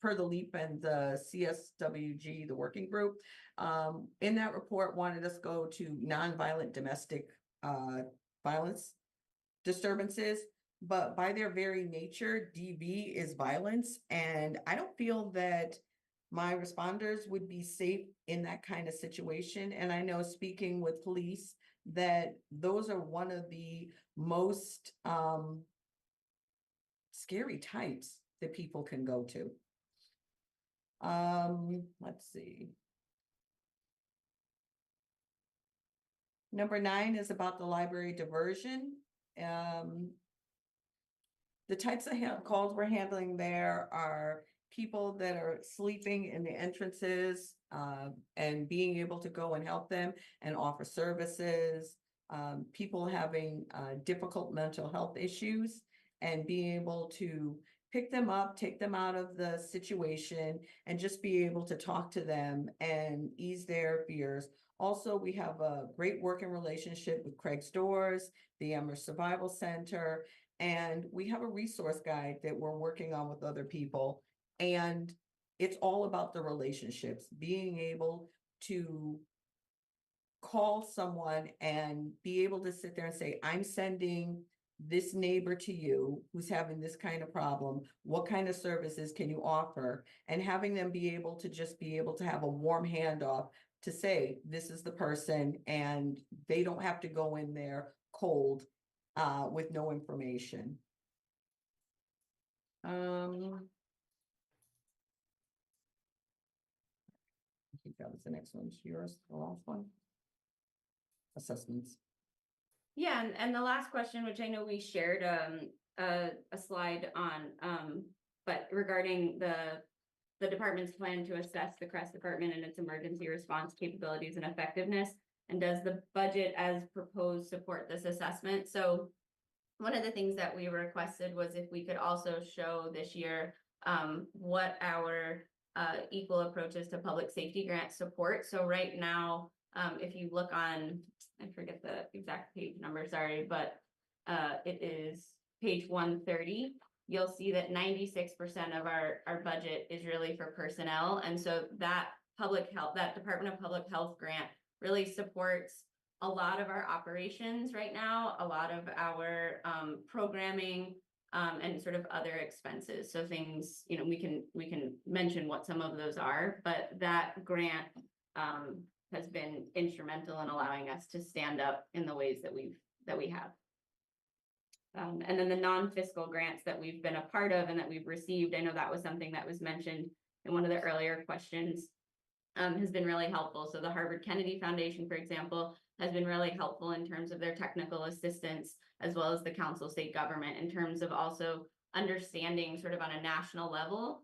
per the LEAP and the CSWG, the working group. In that report wanted us go to nonviolent domestic violence disturbances, but by their very nature, DV is violence. And I don't feel that my responders would be safe in that kind of situation. And I know, speaking with police, that those are one of the most scary types that people can go to. Let's see. Number 9 is about the library diversion. The types of calls we're handling there are people that are sleeping in the entrances and being able to go and help them and offer services, people having difficult mental health issues and being able to pick them up, take them out of the situation, and just be able to talk to them and ease their fears. Also, we have a great working relationship with Craig's Doors, the Amherst Survival Center, and we have a resource guide that we're working on with other people. And it's all about the relationships, being able to call someone and be able to sit there and say, I'm sending this neighbor to you who's having this kind of problem, what kind of services can you offer? And having them be able to have a warm handoff to say, this is the person, and they don't have to go in there cold with no information. I think that was the next one. Yours, the last one. Assessments. Yeah, and the last question, which I know we shared a slide on, but regarding the department's plan to assess the CREST department and its emergency response capabilities and effectiveness, and does the budget as proposed support this assessment? So one of the things that we requested was if we could also show this year what our equal approaches to public safety grant support. So right now, if you look on, I forget the exact page number, sorry, but it is page 130. You'll see that 96% of our budget is really for personnel. And so that public health, that Department of Public Health grant really supports a lot of our operations right now, a lot of our programming, and sort of other expenses. So things, you know, we can mention what some of those are, but that grant has been instrumental in allowing us to stand up in the ways that we have. And then the non-fiscal grants that we've been a part of and that we've received, I know that was something that was mentioned in one of the earlier questions, has been really helpful. So the Harvard Kennedy Foundation, for example, has been really helpful in terms of their technical assistance, as well as the Council State Government in terms of also understanding sort of on a national level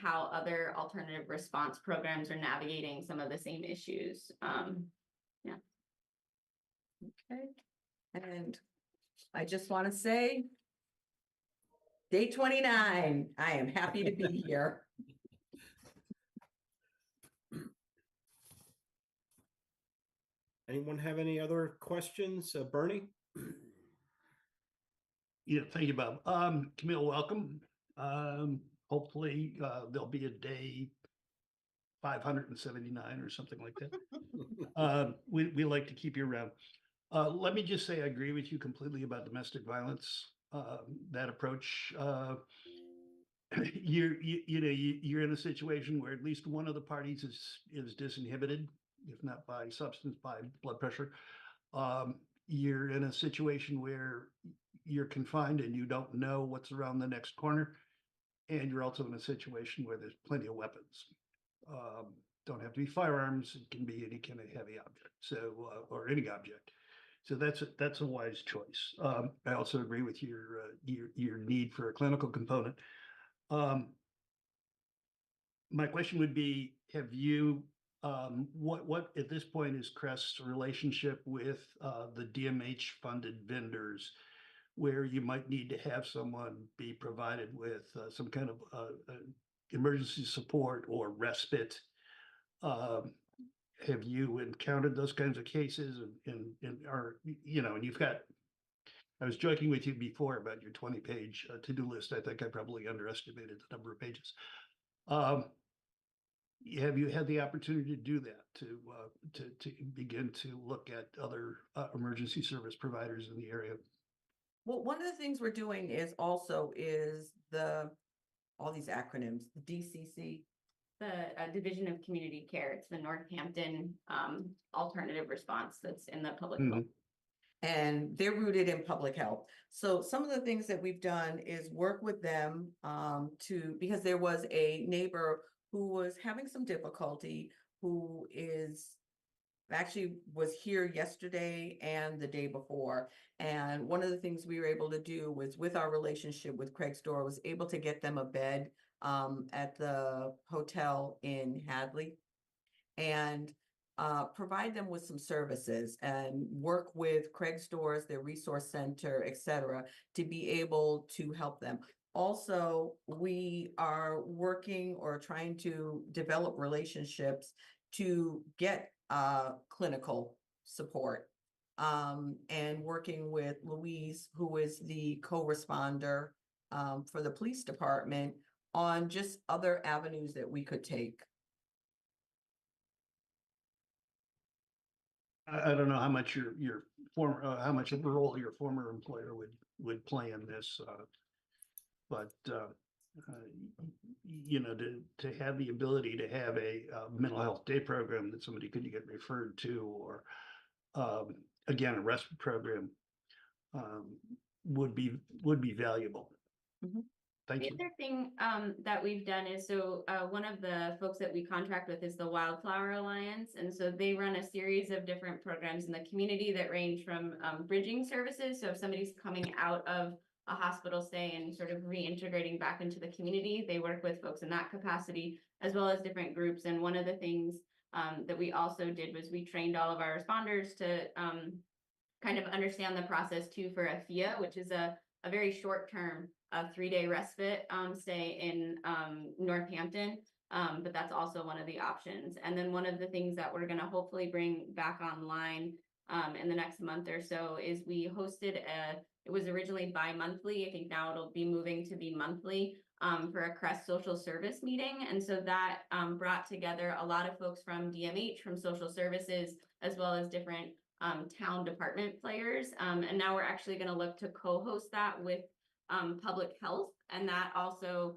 how other alternative response programs are navigating some of the same issues. Yeah. Okay. And I just want to say, day 29, I am happy to be here. Anyone have any other questions? Bernie? Yeah, thank you, Bob. Camille, welcome. Hopefully there'll be a day 579 or something like that. We like to keep you around. Let me just say I agree with you completely about domestic violence. That approach, you're in a situation where at least one of the parties is disinhibited, if not by substance, by blood pressure. You're in a situation where you're confined and you don't know what's around the next corner. And you're also in a situation where there's plenty of weapons. Don't have to be firearms. It can be any kind of heavy object. So, or any object. So that's a wise choice. I also agree with your need for a clinical component. My question would be: have you what at this point is CREST's relationship with the DMH funded vendors, where you might need to have someone be provided with some kind of emergency support or respite? Have you encountered those kinds of cases, and are, you know, and you've got, I was joking with you before about your 20-page to-do list. I think I probably underestimated the number of pages. Have you had the opportunity to do that, to begin to look at other emergency service providers in the area? Well, one of the things we're doing is all these acronyms, the DCC. The Division of Community Care. It's the Northampton alternative response that's in the public health. And they're rooted in public health. So some of the things that we've done is work with them because there was a neighbor who was having some difficulty, who was here yesterday and the day before. And one of the things we were able to do was, with our relationship with Craig's Door, was able to get them a bed at the hotel in Hadley, and provide them with some services and work with Craig's Doors, their resource center, et cetera, to be able to help them. Also, we are working or trying to develop relationships to get clinical support, and working with Louise, who is the co-responder for the police department, on just other avenues that we could take. I don't know how much your former, how much of a role your former employer would would plan this. But you know, to have the ability to have a mental health day program that somebody could get referred to, or again, a respite program would be valuable. Mhm. Thank The you. other thing that we've done is, so one of the folks that we contract with is the Wildflower Alliance. And so they run a series of different programs in the community that range from bridging services. So if somebody's coming out of a hospital stay and sort of reintegrating back into the community, they work with folks in that capacity, as well as different groups. And one of the things that we also did was we trained all of our responders to kind of understand the process too for a FIA, which is a very short term 3-day respite stay in Northampton. But that's also one of the options. And then one of the things that we're going to hopefully bring back online in the next month or so is we hosted it was originally bi-monthly. I think now it'll be moving to be monthly for a CREST social service meeting. And so that brought together a lot of folks from DMH, from social services, as well as different town department players. And now we're actually going to look to co-host that with public health. And that also,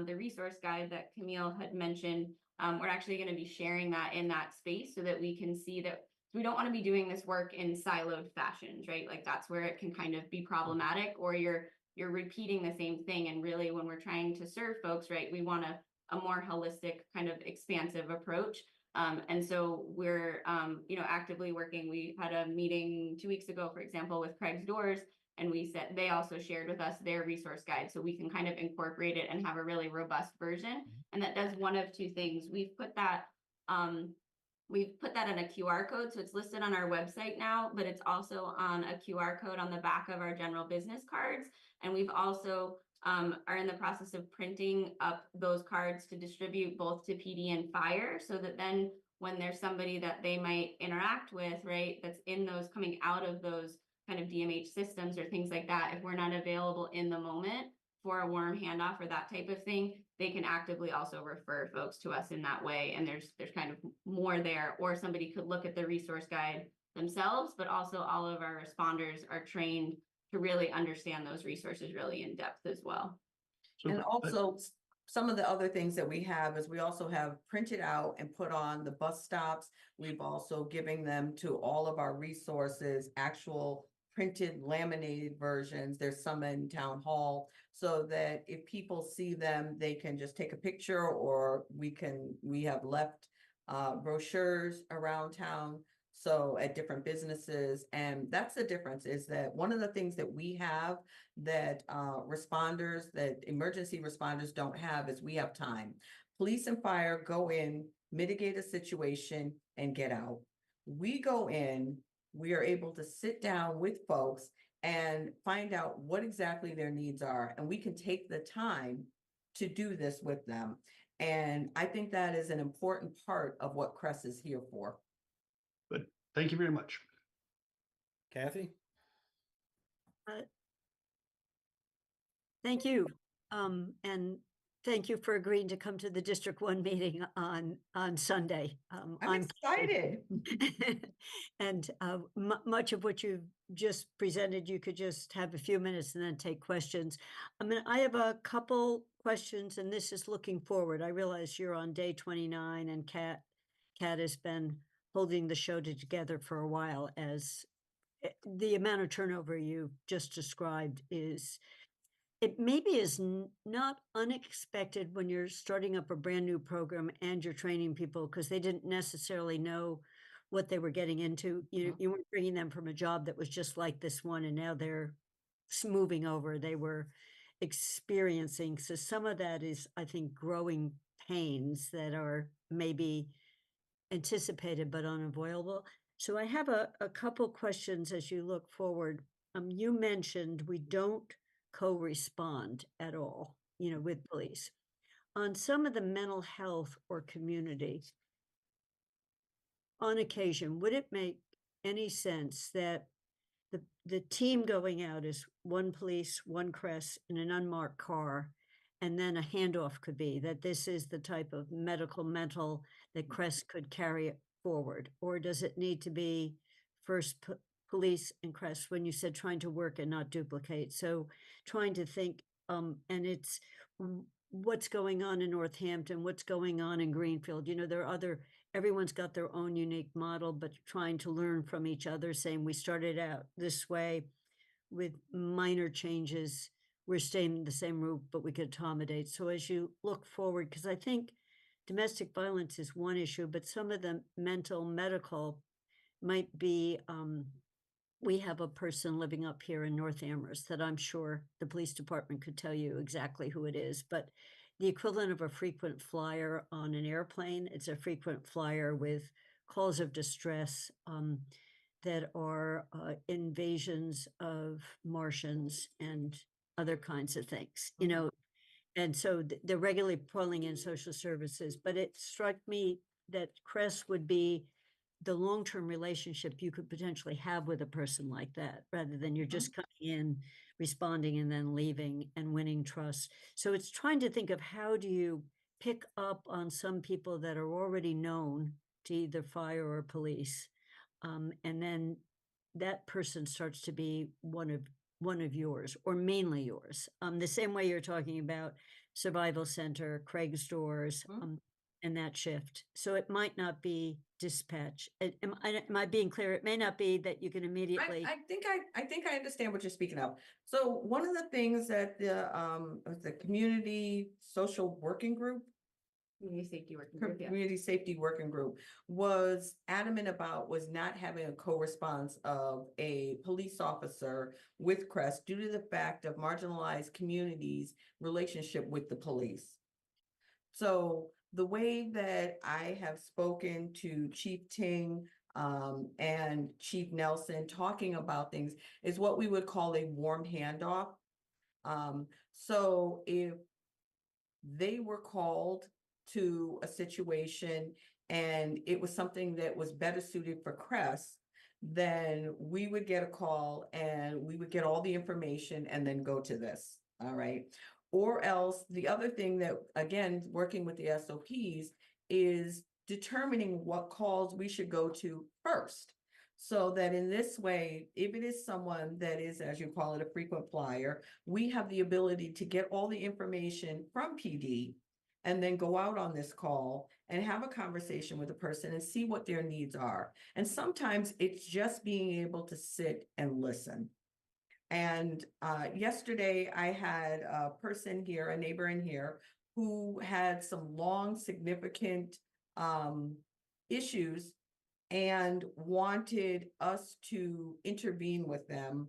the resource guide that Camille had mentioned, we're actually going to be sharing that in that space so that we can see that we don't want to be doing this work in siloed fashions, right? Like that's where it can kind of be problematic, or you're repeating the same thing. And really, when we're trying to serve folks, right, we want a more holistic kind of expansive approach. And so we're, you know, actively working. We had a meeting 2 weeks ago, for example, with Craig's Doors, and we said they also shared with us their resource guide, so we can kind of incorporate it and have a really robust version. And that does one of two things. We've put that in a QR code, so it's listed on our website now, but it's also on a QR code on the back of our general business cards. And we've also are in the process of printing up those cards to distribute both to PD and fire, so that then when there's somebody that they might interact with, right, that's in those, coming out of those kind of DMH systems or things like that, if we're not available in the moment for a warm handoff or that type of thing, they can actively also refer folks to us in that way. And there's kind of more there, or somebody could look at the resource guide themselves, but also all of our responders are trained to really understand those resources really in depth as well. And Super. also some of the other things that we have is we also have printed out and put on the bus stops. We've also given them to all of our resources, actual printed laminated versions. There's some in town hall, so that if people see them, they can just take a picture, or we have left brochures around town, so at different businesses. And that's the difference, is that one of the things that we have that that emergency responders don't have is we have time. Police and fire go in, mitigate a situation, and get out. We go in, we are able to sit down with folks and find out what exactly their needs are, and we can take the time to do this with them. And I think that is an important part of what CREST is here for. But thank you very much. Kathy? Thank you. And thank you for agreeing to come to the District 1 meeting on Sunday. I'm excited. And much of what you've just presented, you could just have a few minutes and then take questions. I mean, I have a couple questions, and this is looking forward. I realize you're on day 29, and Kat has been holding the show together for a while, as the amount of turnover you just described is, it maybe is not unexpected when you're starting up a brand new program and you're training people, because they didn't necessarily know what they were getting into. You weren't bringing them from a job that was just like this one, and now they're moving over. They were experiencing. So some of that is, I think, growing pains that are maybe anticipated but unavoidable. So I have a couple questions as you look forward. You mentioned we don't co-respond at all, with police. On some of the mental health or community, on occasion, would it make any sense that the team going out is one police, one CREST in an unmarked car, and then a handoff could be that this is the type of mental that CREST could carry it forward? Or does it need to be first police and Crest when you said trying to work and not duplicate. So trying to think, and it's what's going on in Northampton, what's going on in Greenfield. You know, there are everyone's got their own unique model, but trying to learn from each other, saying we started out this way with minor changes. We're staying the same route, but we could accommodate. So as you look forward, because I think domestic violence is one issue, but some of the medical might be, we have a person living up here in North Amherst that I'm sure the police department could tell you exactly who it is, but the equivalent of a frequent flyer on an airplane, it's a frequent flyer with calls of distress that are invasions of Martians and other kinds of things, you know. And so they're regularly pulling in social services, but it struck me that Crest would be the long-term relationship you could potentially have with a person like that, rather than you're just coming in, responding, and then leaving and winning trust. So it's trying to think of how do you pick up on some people that are already known to either fire or police, and then that person starts to be one of yours, or mainly yours. The same way you're talking about Survival Center, Craig's Doors, and that shift. So it might not be dispatch. Am I being clear? It may not be that you can immediately. I think I understand what you're speaking of. So one of the things that the community social working group, community safety working group was adamant about was not having a co-response of a police officer with Crest due to the fact of marginalized communities' relationship with the police. So the way that I have spoken to Chief Ting and Chief Nelson talking about things is what we would call a warm handoff. So if they were called to a situation and it was something that was better suited for Crest, then we would get a call and we would get all the information and then go to this. All right. Or else the other thing that, again, working with the SOPs is determining what calls we should go to first. So that in this way, if it is someone that is, as you call it, a frequent flyer, we have the ability to get all the information from PD and then go out on this call and have a conversation with the person and see what their needs are. And sometimes it's just being able to sit and listen. And yesterday I had a person here, a neighbor in here, who had some long, significant issues and wanted us to intervene with them.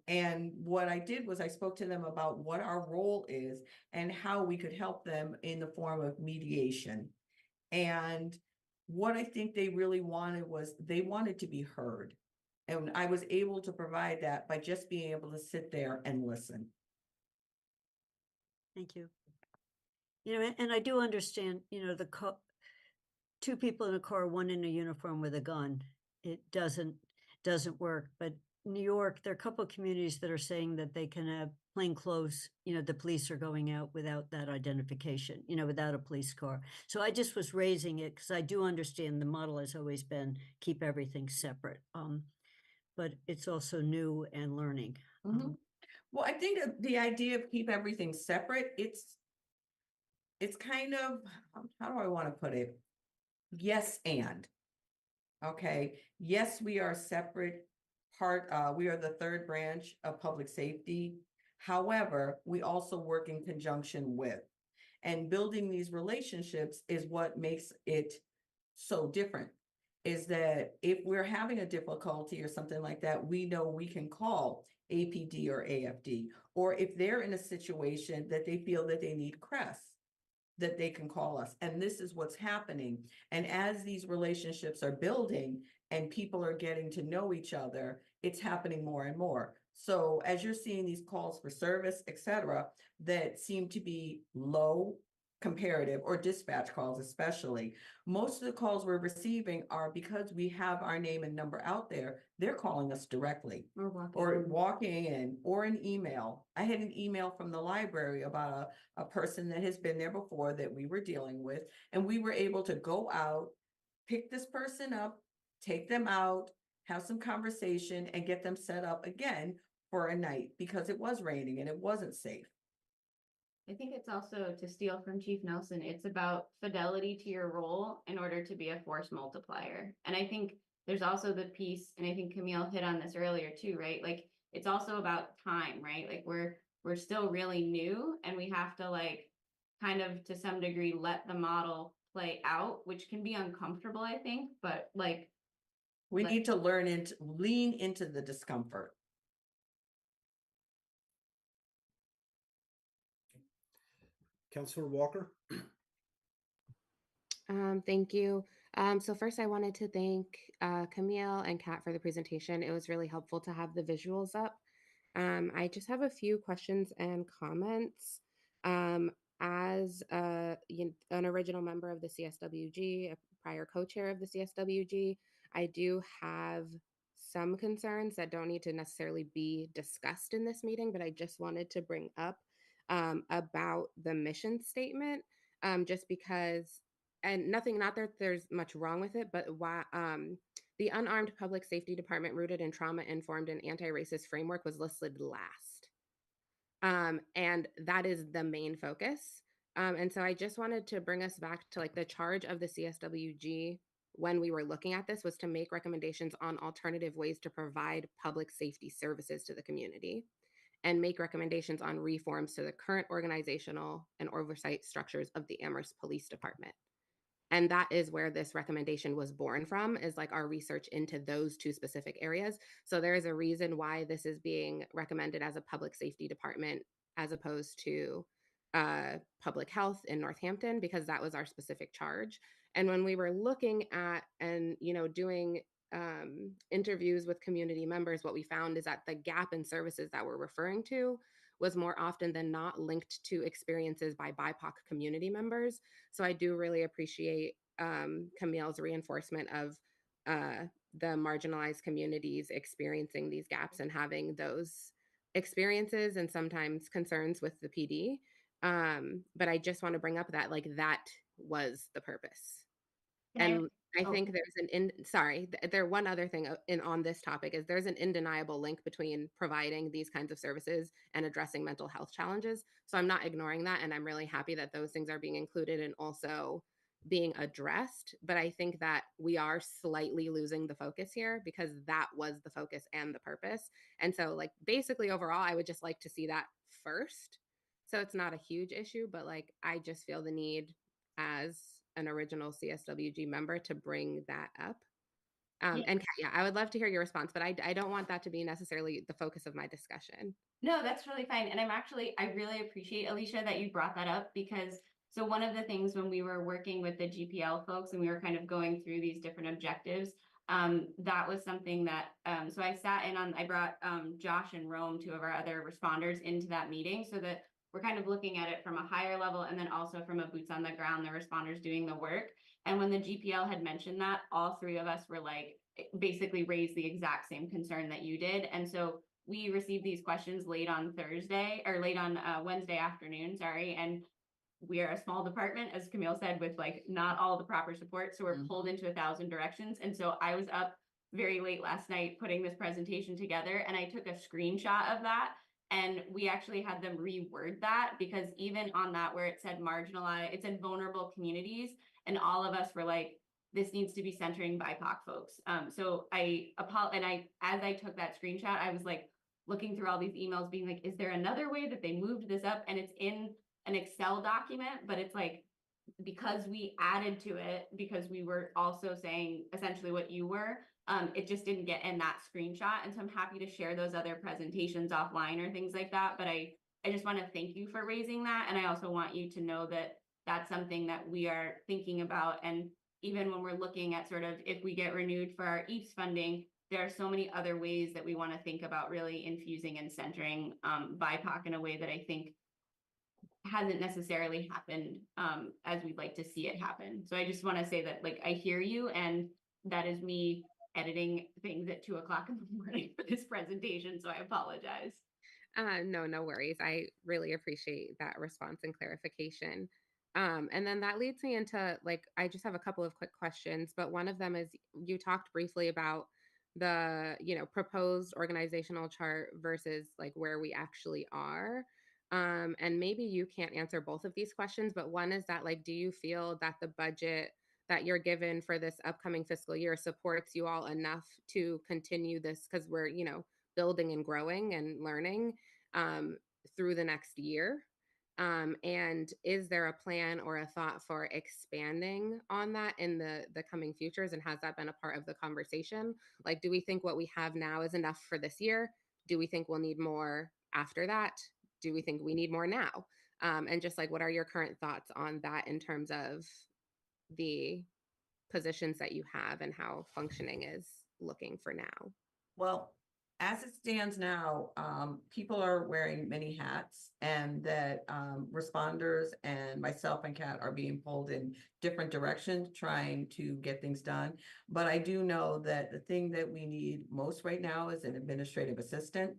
And what I did was I spoke to them about what our role is and how we could help them in the form of mediation. And what I think they really wanted was they wanted to be heard. And I was able to provide that by just being able to sit there and listen. Thank you. You know, and I do understand, you know, two people in a car, one in a uniform with a gun. It doesn't work. But New York, there are a couple of communities that are saying that they can have plain clothes, you know, the police are going out without that identification, you know, without a police car. So I just was raising it because I do understand the model has always been keep everything separate. But it's also new and learning. Well, I think the idea of keep everything separate, it's kind of, how do I want to put it? Yes, and. Okay, yes, we are separate we are the third branch of public safety. However, we also work in conjunction with, and building these relationships is what makes it so different. Is that if we're having a difficulty or something like that, we know we can call APD or AFD, or if they're in a situation that they feel that they need Crest, that they can call us. And this is what's happening. And as these relationships are building and people are getting to know each other, it's happening more and more. So as you're seeing these calls for service, et cetera, that seem to be low comparative or dispatch calls, especially, most of the calls we're receiving are because we have our name and number out there. They're calling us directly or walking in or an email. I had an email from the library about a person that has been there before that we were dealing with, and we were able to go out, pick this person up, take them out, have some conversation and get them set up again for a night because it was raining and it wasn't safe. I think it's also, to steal from Chief Nelson, it's about fidelity to your role in order to be a force multiplier. And I think there's also the piece, and I think Camille hit on this earlier too, right? Like, it's also about time, right? Like we're still really new, and we have to like kind of to some degree let the model play out, which can be uncomfortable, I think, but like We need to lean into the discomfort. Councilor Walker? Thank you. So first I wanted to thank Camille and Kat for the presentation. It was really helpful to have the visuals up. I just have a few questions and comments. As an original member of the CSWG, a prior co-chair of the CSWG, I do have some concerns that don't need to necessarily be discussed in this meeting, but I just wanted to bring up about the mission statement, just because, and nothing, not that there's much wrong with it, but why the unarmed public safety department rooted in trauma-informed and anti-racist framework was listed last. And that is the main focus. And so I just wanted to bring us back to like the charge of the CSWG when we were looking at this was to make recommendations on alternative ways to provide public safety services to the community and make recommendations on reforms to the current organizational and oversight structures of the Amherst Police Department. And that is where this recommendation was born from, is like our research into those two specific areas. So there is a reason why this is being recommended as a public safety department as opposed to public health in Northampton, because that was our specific charge. And when we were looking at and, doing interviews with community members, what we found is that the gap in services that we're referring to was more often than not linked to experiences by BIPOC community members. So I do really appreciate Camille's reinforcement of the marginalized communities experiencing these gaps and having those experiences and sometimes concerns with the PD. But I just want to bring up that like that was the purpose. And I think there's one other thing on this topic is there's an undeniable link between providing these kinds of services and addressing mental health challenges. So I'm not ignoring that. And I'm really happy that those things are being included and also being addressed. But I think that we are slightly losing the focus here because that was the focus and the purpose. And so like basically overall, I would just like to see that first. So it's not a huge issue, but like I just feel the need as an original CSWG member to bring that up. And yeah, I would love to hear your response, but I don't want that to be necessarily the focus of my discussion. No, that's really fine. And I really appreciate, Alicia, that you brought that up because so one of the things when we were working with the GPL folks and we were kind of going through these different objectives, that was something that, so I brought Josh and Rome, two of our other responders, into that meeting so that we're kind of looking at it from a higher level and then also from a boots on the ground, the responders doing the work. And when the GPL had mentioned that, all three of us were like, basically raised the exact same concern that you did. And so we received these questions late on Wednesday afternoon, and we are a small department, as Camille said, with like not all the proper support. So we're pulled into 1,000 directions. And so I was up very late last night putting this presentation together and I took a screenshot of that. And we actually had them reword that because even on that where it said marginalized, it said vulnerable communities. And all of us were like, this needs to be centering BIPOC folks. So as I took that screenshot, I was like looking through all these emails being like, is there another way that they moved this up? And it's in an Excel document, but it's like, because we added to it, because we were also saying essentially what you were, it just didn't get in that screenshot. And so I'm happy to share those other presentations offline or things like that. But I just want to thank you for raising that. And I also want you to know that that's something that we are thinking about. And even when we're looking at sort of if we get renewed for our EAPS funding, there are so many other ways that we want to think about really infusing and centering BIPOC in a way that I think hasn't necessarily happened as we'd like to see it happen. So I just want to say that like I hear you, and that is me editing things at 2:00 in the morning for this presentation. So I apologize. No worries. I really appreciate that response and clarification. And then that leads me into like, I just have a couple of quick questions, but one of them is you talked briefly about the, proposed organizational chart versus like where we actually are. And maybe you can't answer both of these questions, but one is that, like, do you feel that the budget that you're given for this upcoming fiscal year supports you all enough to continue this? Because we're, building and growing and learning um, through the next year. And is there a plan or a thought for expanding on that in the coming futures? And has that been a part of the conversation? Like, do we think what we have now is enough for this year? Do we think we'll need more after that? Do we think we need more now? And just like, what are your current thoughts on that in terms of the positions that you have and how functioning is looking for now? Well, as it stands now, people are wearing many hats, and that responders and myself and Kat are being pulled in different directions trying to get things done. But I do know that the thing that we need most right now is an administrative assistant.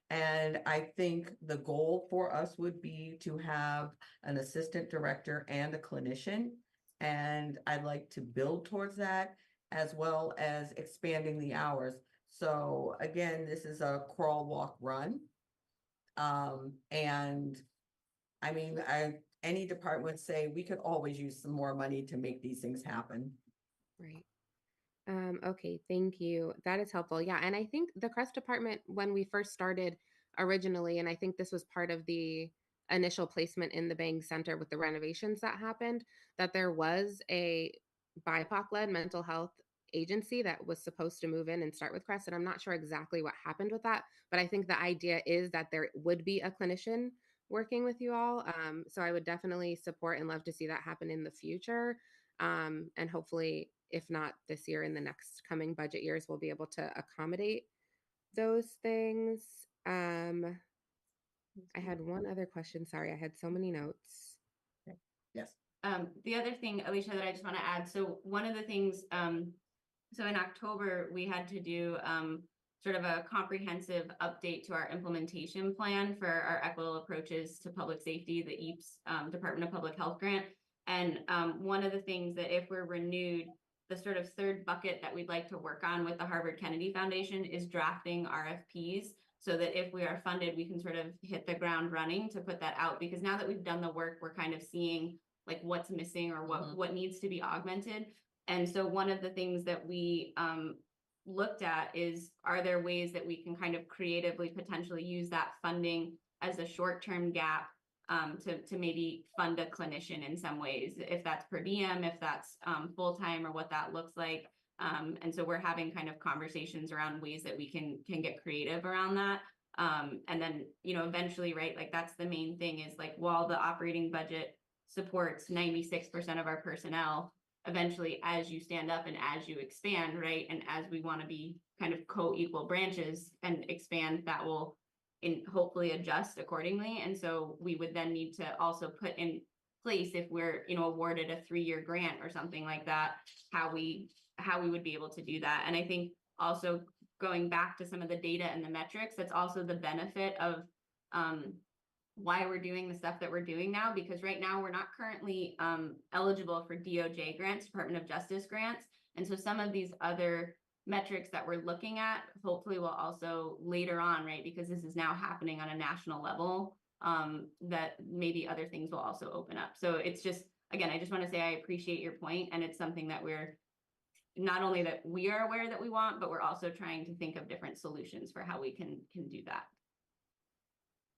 And I think the goal for us would be to have an assistant director and a clinician. And I'd like to build towards that, as well as expanding the hours. So again, this is a crawl, walk, run. And I mean, any department would say we could always use some more money to make these things happen. Right. Okay, thank you. That is helpful. Yeah, and I think the Crest department, when we first started originally, and I think this was part of the initial placement in the Bang Center with the renovations that happened, that there was a BIPOC-led mental health agency that was supposed to move in and start with Crest. And I'm not sure exactly what happened with that, but I think the idea is that there would be a clinician working with you all. So I would definitely support and love to see that happen in the future. And hopefully, if not this year, in the next coming budget years, we'll be able to accommodate those things. I had one other question. Sorry, I had so many notes. Yes. The other thing, Alicia, that I just want to add, so one of the things, so in October, we had to do sort of a comprehensive update to our implementation plan for our equitable approaches to public safety, the EAPS Department of Public Health grant. And one of the things that if we're renewed, the sort of third bucket that we'd like to work on with the Harvard Kennedy Foundation is drafting RFPs, so that if we are funded, we can sort of hit the ground running to put that out. Because now that we've done the work, we're kind of seeing like what's missing or what needs to be augmented. And so one of the things that we looked at is, are there ways that we can kind of creatively potentially use that funding as a short-term gap to maybe fund a clinician in some ways, if that's per diem, if that's full-time, or what that looks like. And so we're having kind of conversations around ways that we can get creative around that. And then, eventually, right, like that's the main thing is like, while the operating budget supports 96% of our personnel, eventually, as you stand up and as you expand, right, and as we want to be kind of co-equal branches and expand, that will hopefully adjust accordingly. And so we would then need to also put in place, if we're awarded a 3-year grant or something like that, how we would be able to do that. And I think also going back to some of the data and the metrics, that's also the benefit of why we're doing the stuff that we're doing now, because right now we're not currently eligible for DOJ grants, Department of Justice grants. And so some of these other metrics that we're looking at hopefully will also later on, right, because this is now happening on a national level, that maybe other things will also open up. So it's just, again, I just want to say I appreciate your point, and it's something that we're not only that we are aware that we want, but we're also trying to think of different solutions for how we can do that.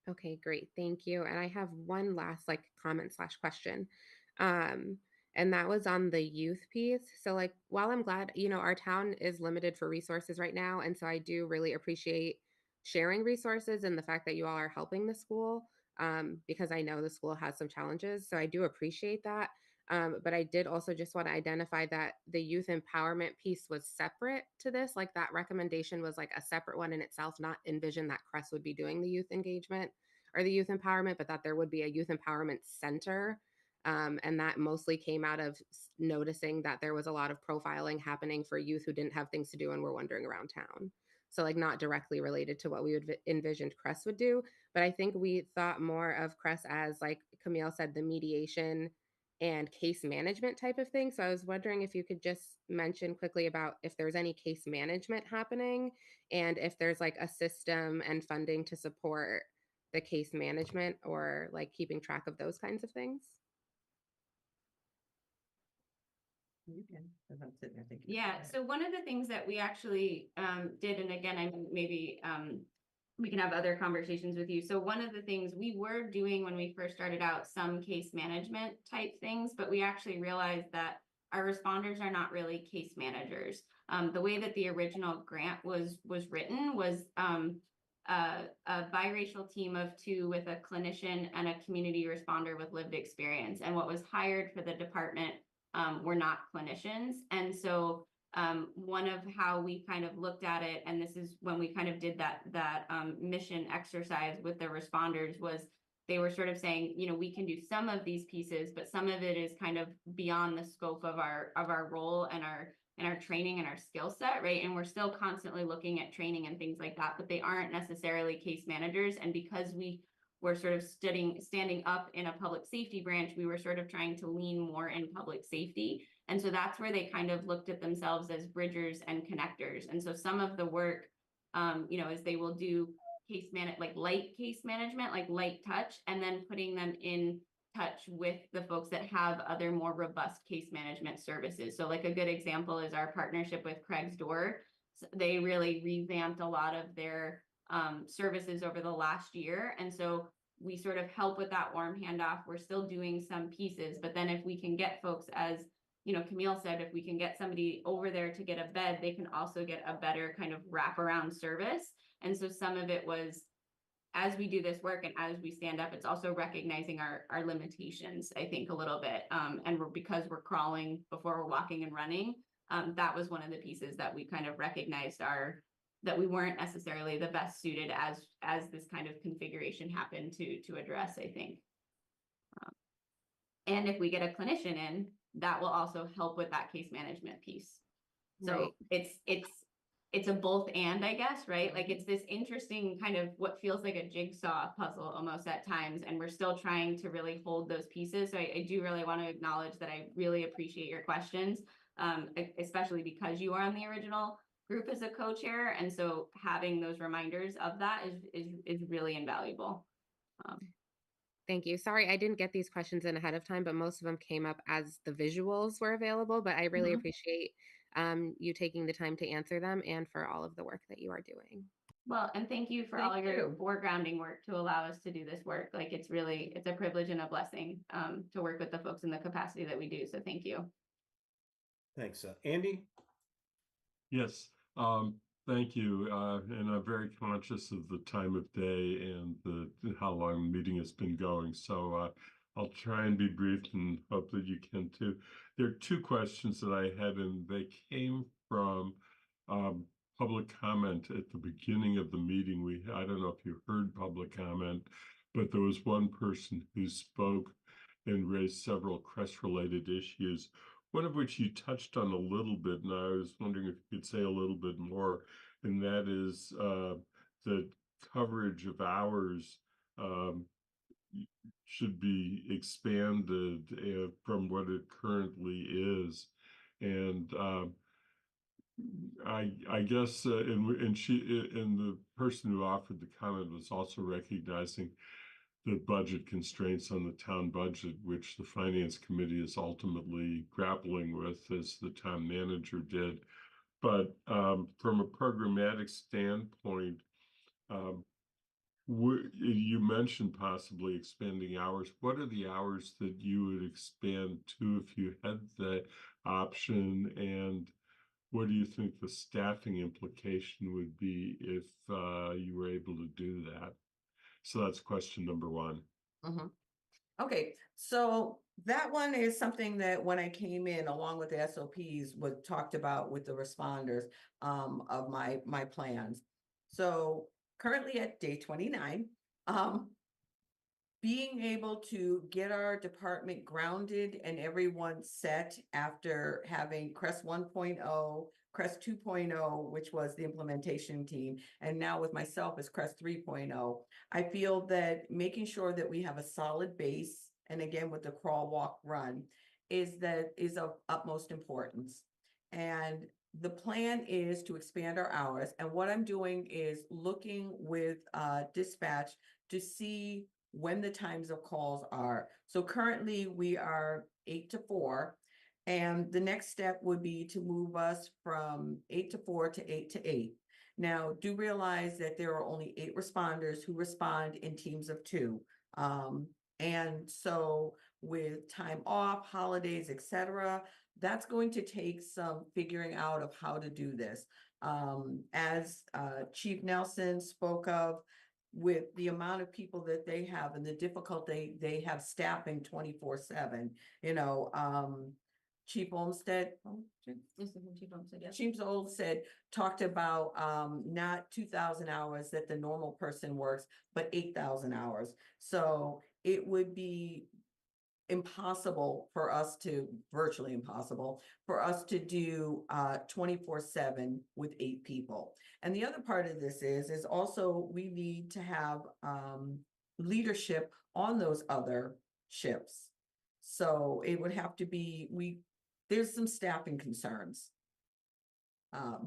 Okay, great. Thank you. And I have one last comment / question. And that was on the youth piece. So while I'm glad, our town is limited for resources right now. And so I do really appreciate sharing resources and the fact that you all are helping the school, because I know the school has some challenges. So I do appreciate that. But I did also just want to identify that the youth empowerment piece was separate to this. Like that recommendation was a separate one in itself, not envision that Crest would be doing the youth engagement or the youth empowerment, but that there would be a youth empowerment center. And that mostly came out of noticing that there was a lot of profiling happening for youth who didn't have things to do and were wandering around town. So not directly related to what we would envisioned Crest would do. But I think we thought more of Crest as, like Camille said, the mediation and case management type of thing. So I was wondering if you could just mention quickly about if there's any case management happening and if there's like a system and funding to support the case management or like keeping track of those kinds of things. You can, 'cause I'm sitting there thinking. Yeah, so one of the things that we actually did, and again, I maybe we can have other conversations with you. So one of the things we were doing when we first started out, some case management type things, but we actually realized that our responders are not really case managers. The way that the original grant was written was a biracial team of 2 with a clinician and a community responder with lived experience. And what was hired for the department were not clinicians. And so one of how we kind of looked at it, and this is when we kind of did that mission exercise with the responders, was they were sort of saying, you know, we can do some of these pieces, but some of it is kind of beyond the scope of our role and our training and our skill set, right? And we're still constantly looking at training and things like that, but they aren't necessarily case managers. And because we were sort of standing up in a public safety branch, we were sort of trying to lean more in public safety. And so that's where they kind of looked at themselves as bridgers and connectors. And so some of the work, you know, is they will do light case management, like light touch, and then putting them in touch with the folks that have other more robust case management services. So like a good example is our partnership with Craig's Door. So they really revamped a lot of their services over the last year. And so we sort of help with that warm handoff. We're still doing some pieces, but then if we can get folks, as you know, Camille said, if we can get somebody over there to get a bed, they can also get a better kind of wraparound service. And so some of it was, as we do this work and as we stand up, it's also recognizing our limitations, I think, a little bit. And because we're crawling before we're walking and running, that was one of the pieces that we kind of recognized that we weren't necessarily the best suited as this kind of configuration happened to address, I think. And if we get a clinician in, that will also help with that case management piece. So Right. it's a both and, I guess, right? Like it's this interesting kind of what feels like a jigsaw puzzle almost at times, and we're still trying to really hold those pieces. So I do really want to acknowledge that I really appreciate your questions, especially because you are on the original group as a co-chair. And so having those reminders of that is really invaluable. Thank you. Sorry, I didn't get these questions in ahead of time, but most of them came up as the visuals were available. But I really appreciate you taking the time to answer them and for all of the work that you are doing. Well, and thank you for all your foregrounding work to allow us to do this work. Like it's a privilege and a blessing to work with the folks in the capacity that we do. So thank you. Thanks. Andy? Yes, thank you. And I'm very conscious of the time of day and how long the meeting has been going. So I'll try and be brief and hope that you can too. There are 2 questions that I had, and they came from public comment at the beginning of the meeting. I don't know if you heard public comment, but there was one person who spoke and raised several CREST-related issues, one of which you touched on a little bit, and I was wondering if you could say a little bit more, and that is the coverage of hours should be expanded from what it currently is. And I guess, and the person who offered the comment was also recognizing the budget constraints on the town budget, which the finance committee is ultimately grappling with, as the town manager did. But from a programmatic standpoint, you mentioned possibly expanding hours. What are the hours that you would expand to if you had the option? And what do you think the staffing implication would be if you were able to do that? So that's question number 1. Okay, so that one is something that when I came in, along with the SOPs, was talked about with the responders of my plans. So currently at day 29, being able to get our department grounded and everyone set after having CREST 1.0, CREST 2.0, which was the implementation team, and now with myself as CREST 3.0, I feel that making sure that we have a solid base and again with the crawl, walk, run, is of utmost importance. And the plan is to expand our hours. And what I'm doing is looking with dispatch to see when the times of calls are. So currently we are 8 to 4. And the next step would be to move us from 8 to 4 to 8 to 8. Now, do realize that there are only 8 responders who respond in teams of 2. And so with time off, holidays, etc., that's going to take some figuring out of how to do this. As Chief Nelson spoke of, with the amount of people that they have and the difficulty they have staffing 24/7, Chief Olmsted, Chief Olmsted talked about not 2,000 hours that the normal person works, but 8,000 hours. So it would be impossible for us to, virtually impossible, for us to do 24/7 with 8 people. And the other part of this is also we need to have leadership on those other ships. So it would have to be, there's some staffing concerns.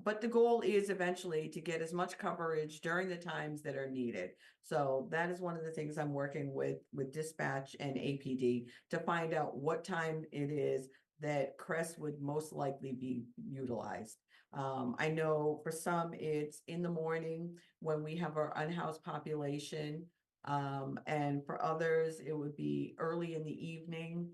But the goal is eventually to get as much coverage during the times that are needed. So that is one of the things I'm working with dispatch and APD to find out what time it is that CREST would most likely be utilized. I know for some it's in the morning when we have our unhoused population. And for others, it would be early in the evening,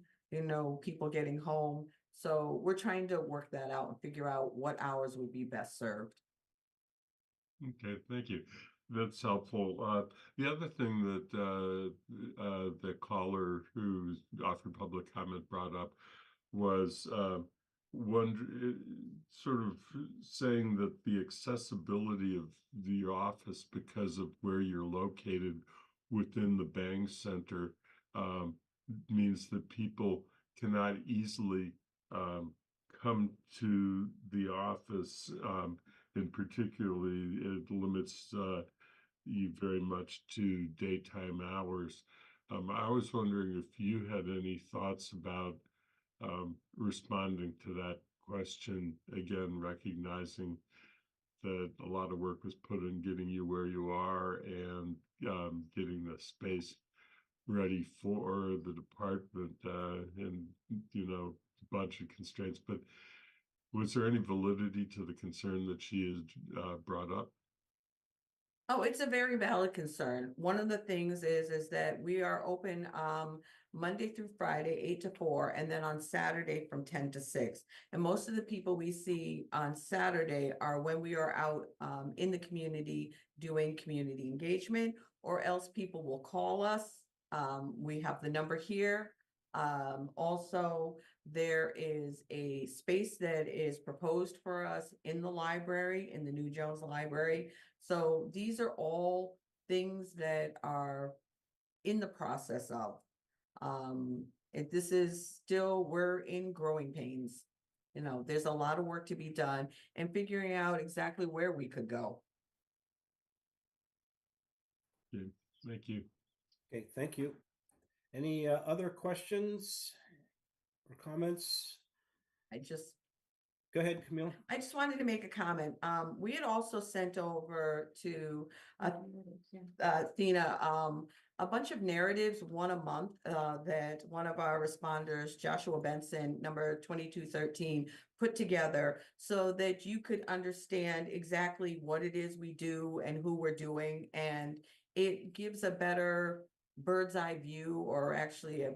people getting home. So we're trying to work that out and figure out what hours would be best served. Okay, thank you. That's helpful. The other thing that the caller who offered public comment brought up was sort of saying that the accessibility of the office because of where you're located within the Bang Center means that people cannot easily come to the office, and particularly it limits you very much to daytime hours. I was wondering if you had any thoughts about responding to that question, again, recognizing that a lot of work was put in getting you where you are and getting the space ready for the department and budget constraints. But was there any validity to the concern that she has brought up? Oh, it's a very valid concern. One of the things is that we are open Monday through Friday, 8 to 4, and then on Saturday from 10 to 6. And most of the people we see on Saturday are when we are out in the community doing community engagement, or else people will call us. We have the number here. Also, there is a space that is proposed for us in the library, in the New Jones Library. So these are all things that are in the process of. This is still, we're in growing pains. There's a lot of work to be done and figuring out exactly where we could go. Okay, thank you. Okay, thank you. Any other questions or comments? Go ahead, Camille. I just wanted to make a comment. We had also sent over to Athena a bunch of narratives, one a month, that one of our responders, Joshua Benson, number 2213, put together so that you could understand exactly what it is we do and who we're doing. And it gives a better bird's eye view, or actually a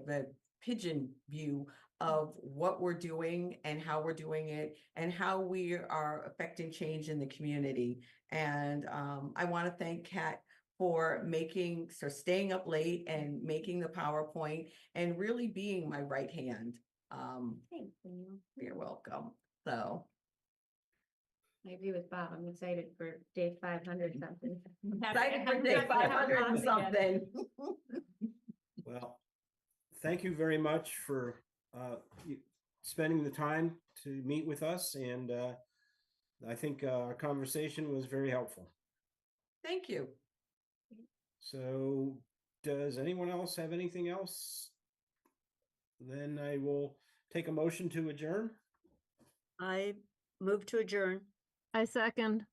pigeon view of what we're doing and how we're doing it and how we are affecting change in the community. And I want to thank Kat for staying up late and making the PowerPoint and really being my right hand. Thanks, Danielle. You're welcome. So I agree with Bob. I'm excited for day 500 something. excited for day 500 and something. Well, thank you very much for spending the time to meet with us. And I think our conversation was very helpful. Thank you. So does anyone else have anything else then I will take a motion to adjourn. I move to adjourn. I second.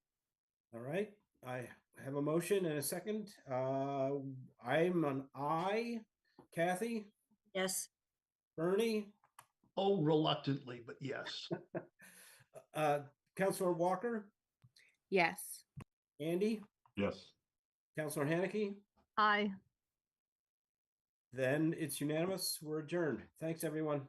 All right, I have a motion and a second. I'm an aye. Kathy, Yes. Bernie, Oh, reluctantly, but yes. Councilor Walker, Yes. Andy, Yes. Councilor Haneke. Aye. Then it's unanimous. We're adjourned. Thanks, everyone.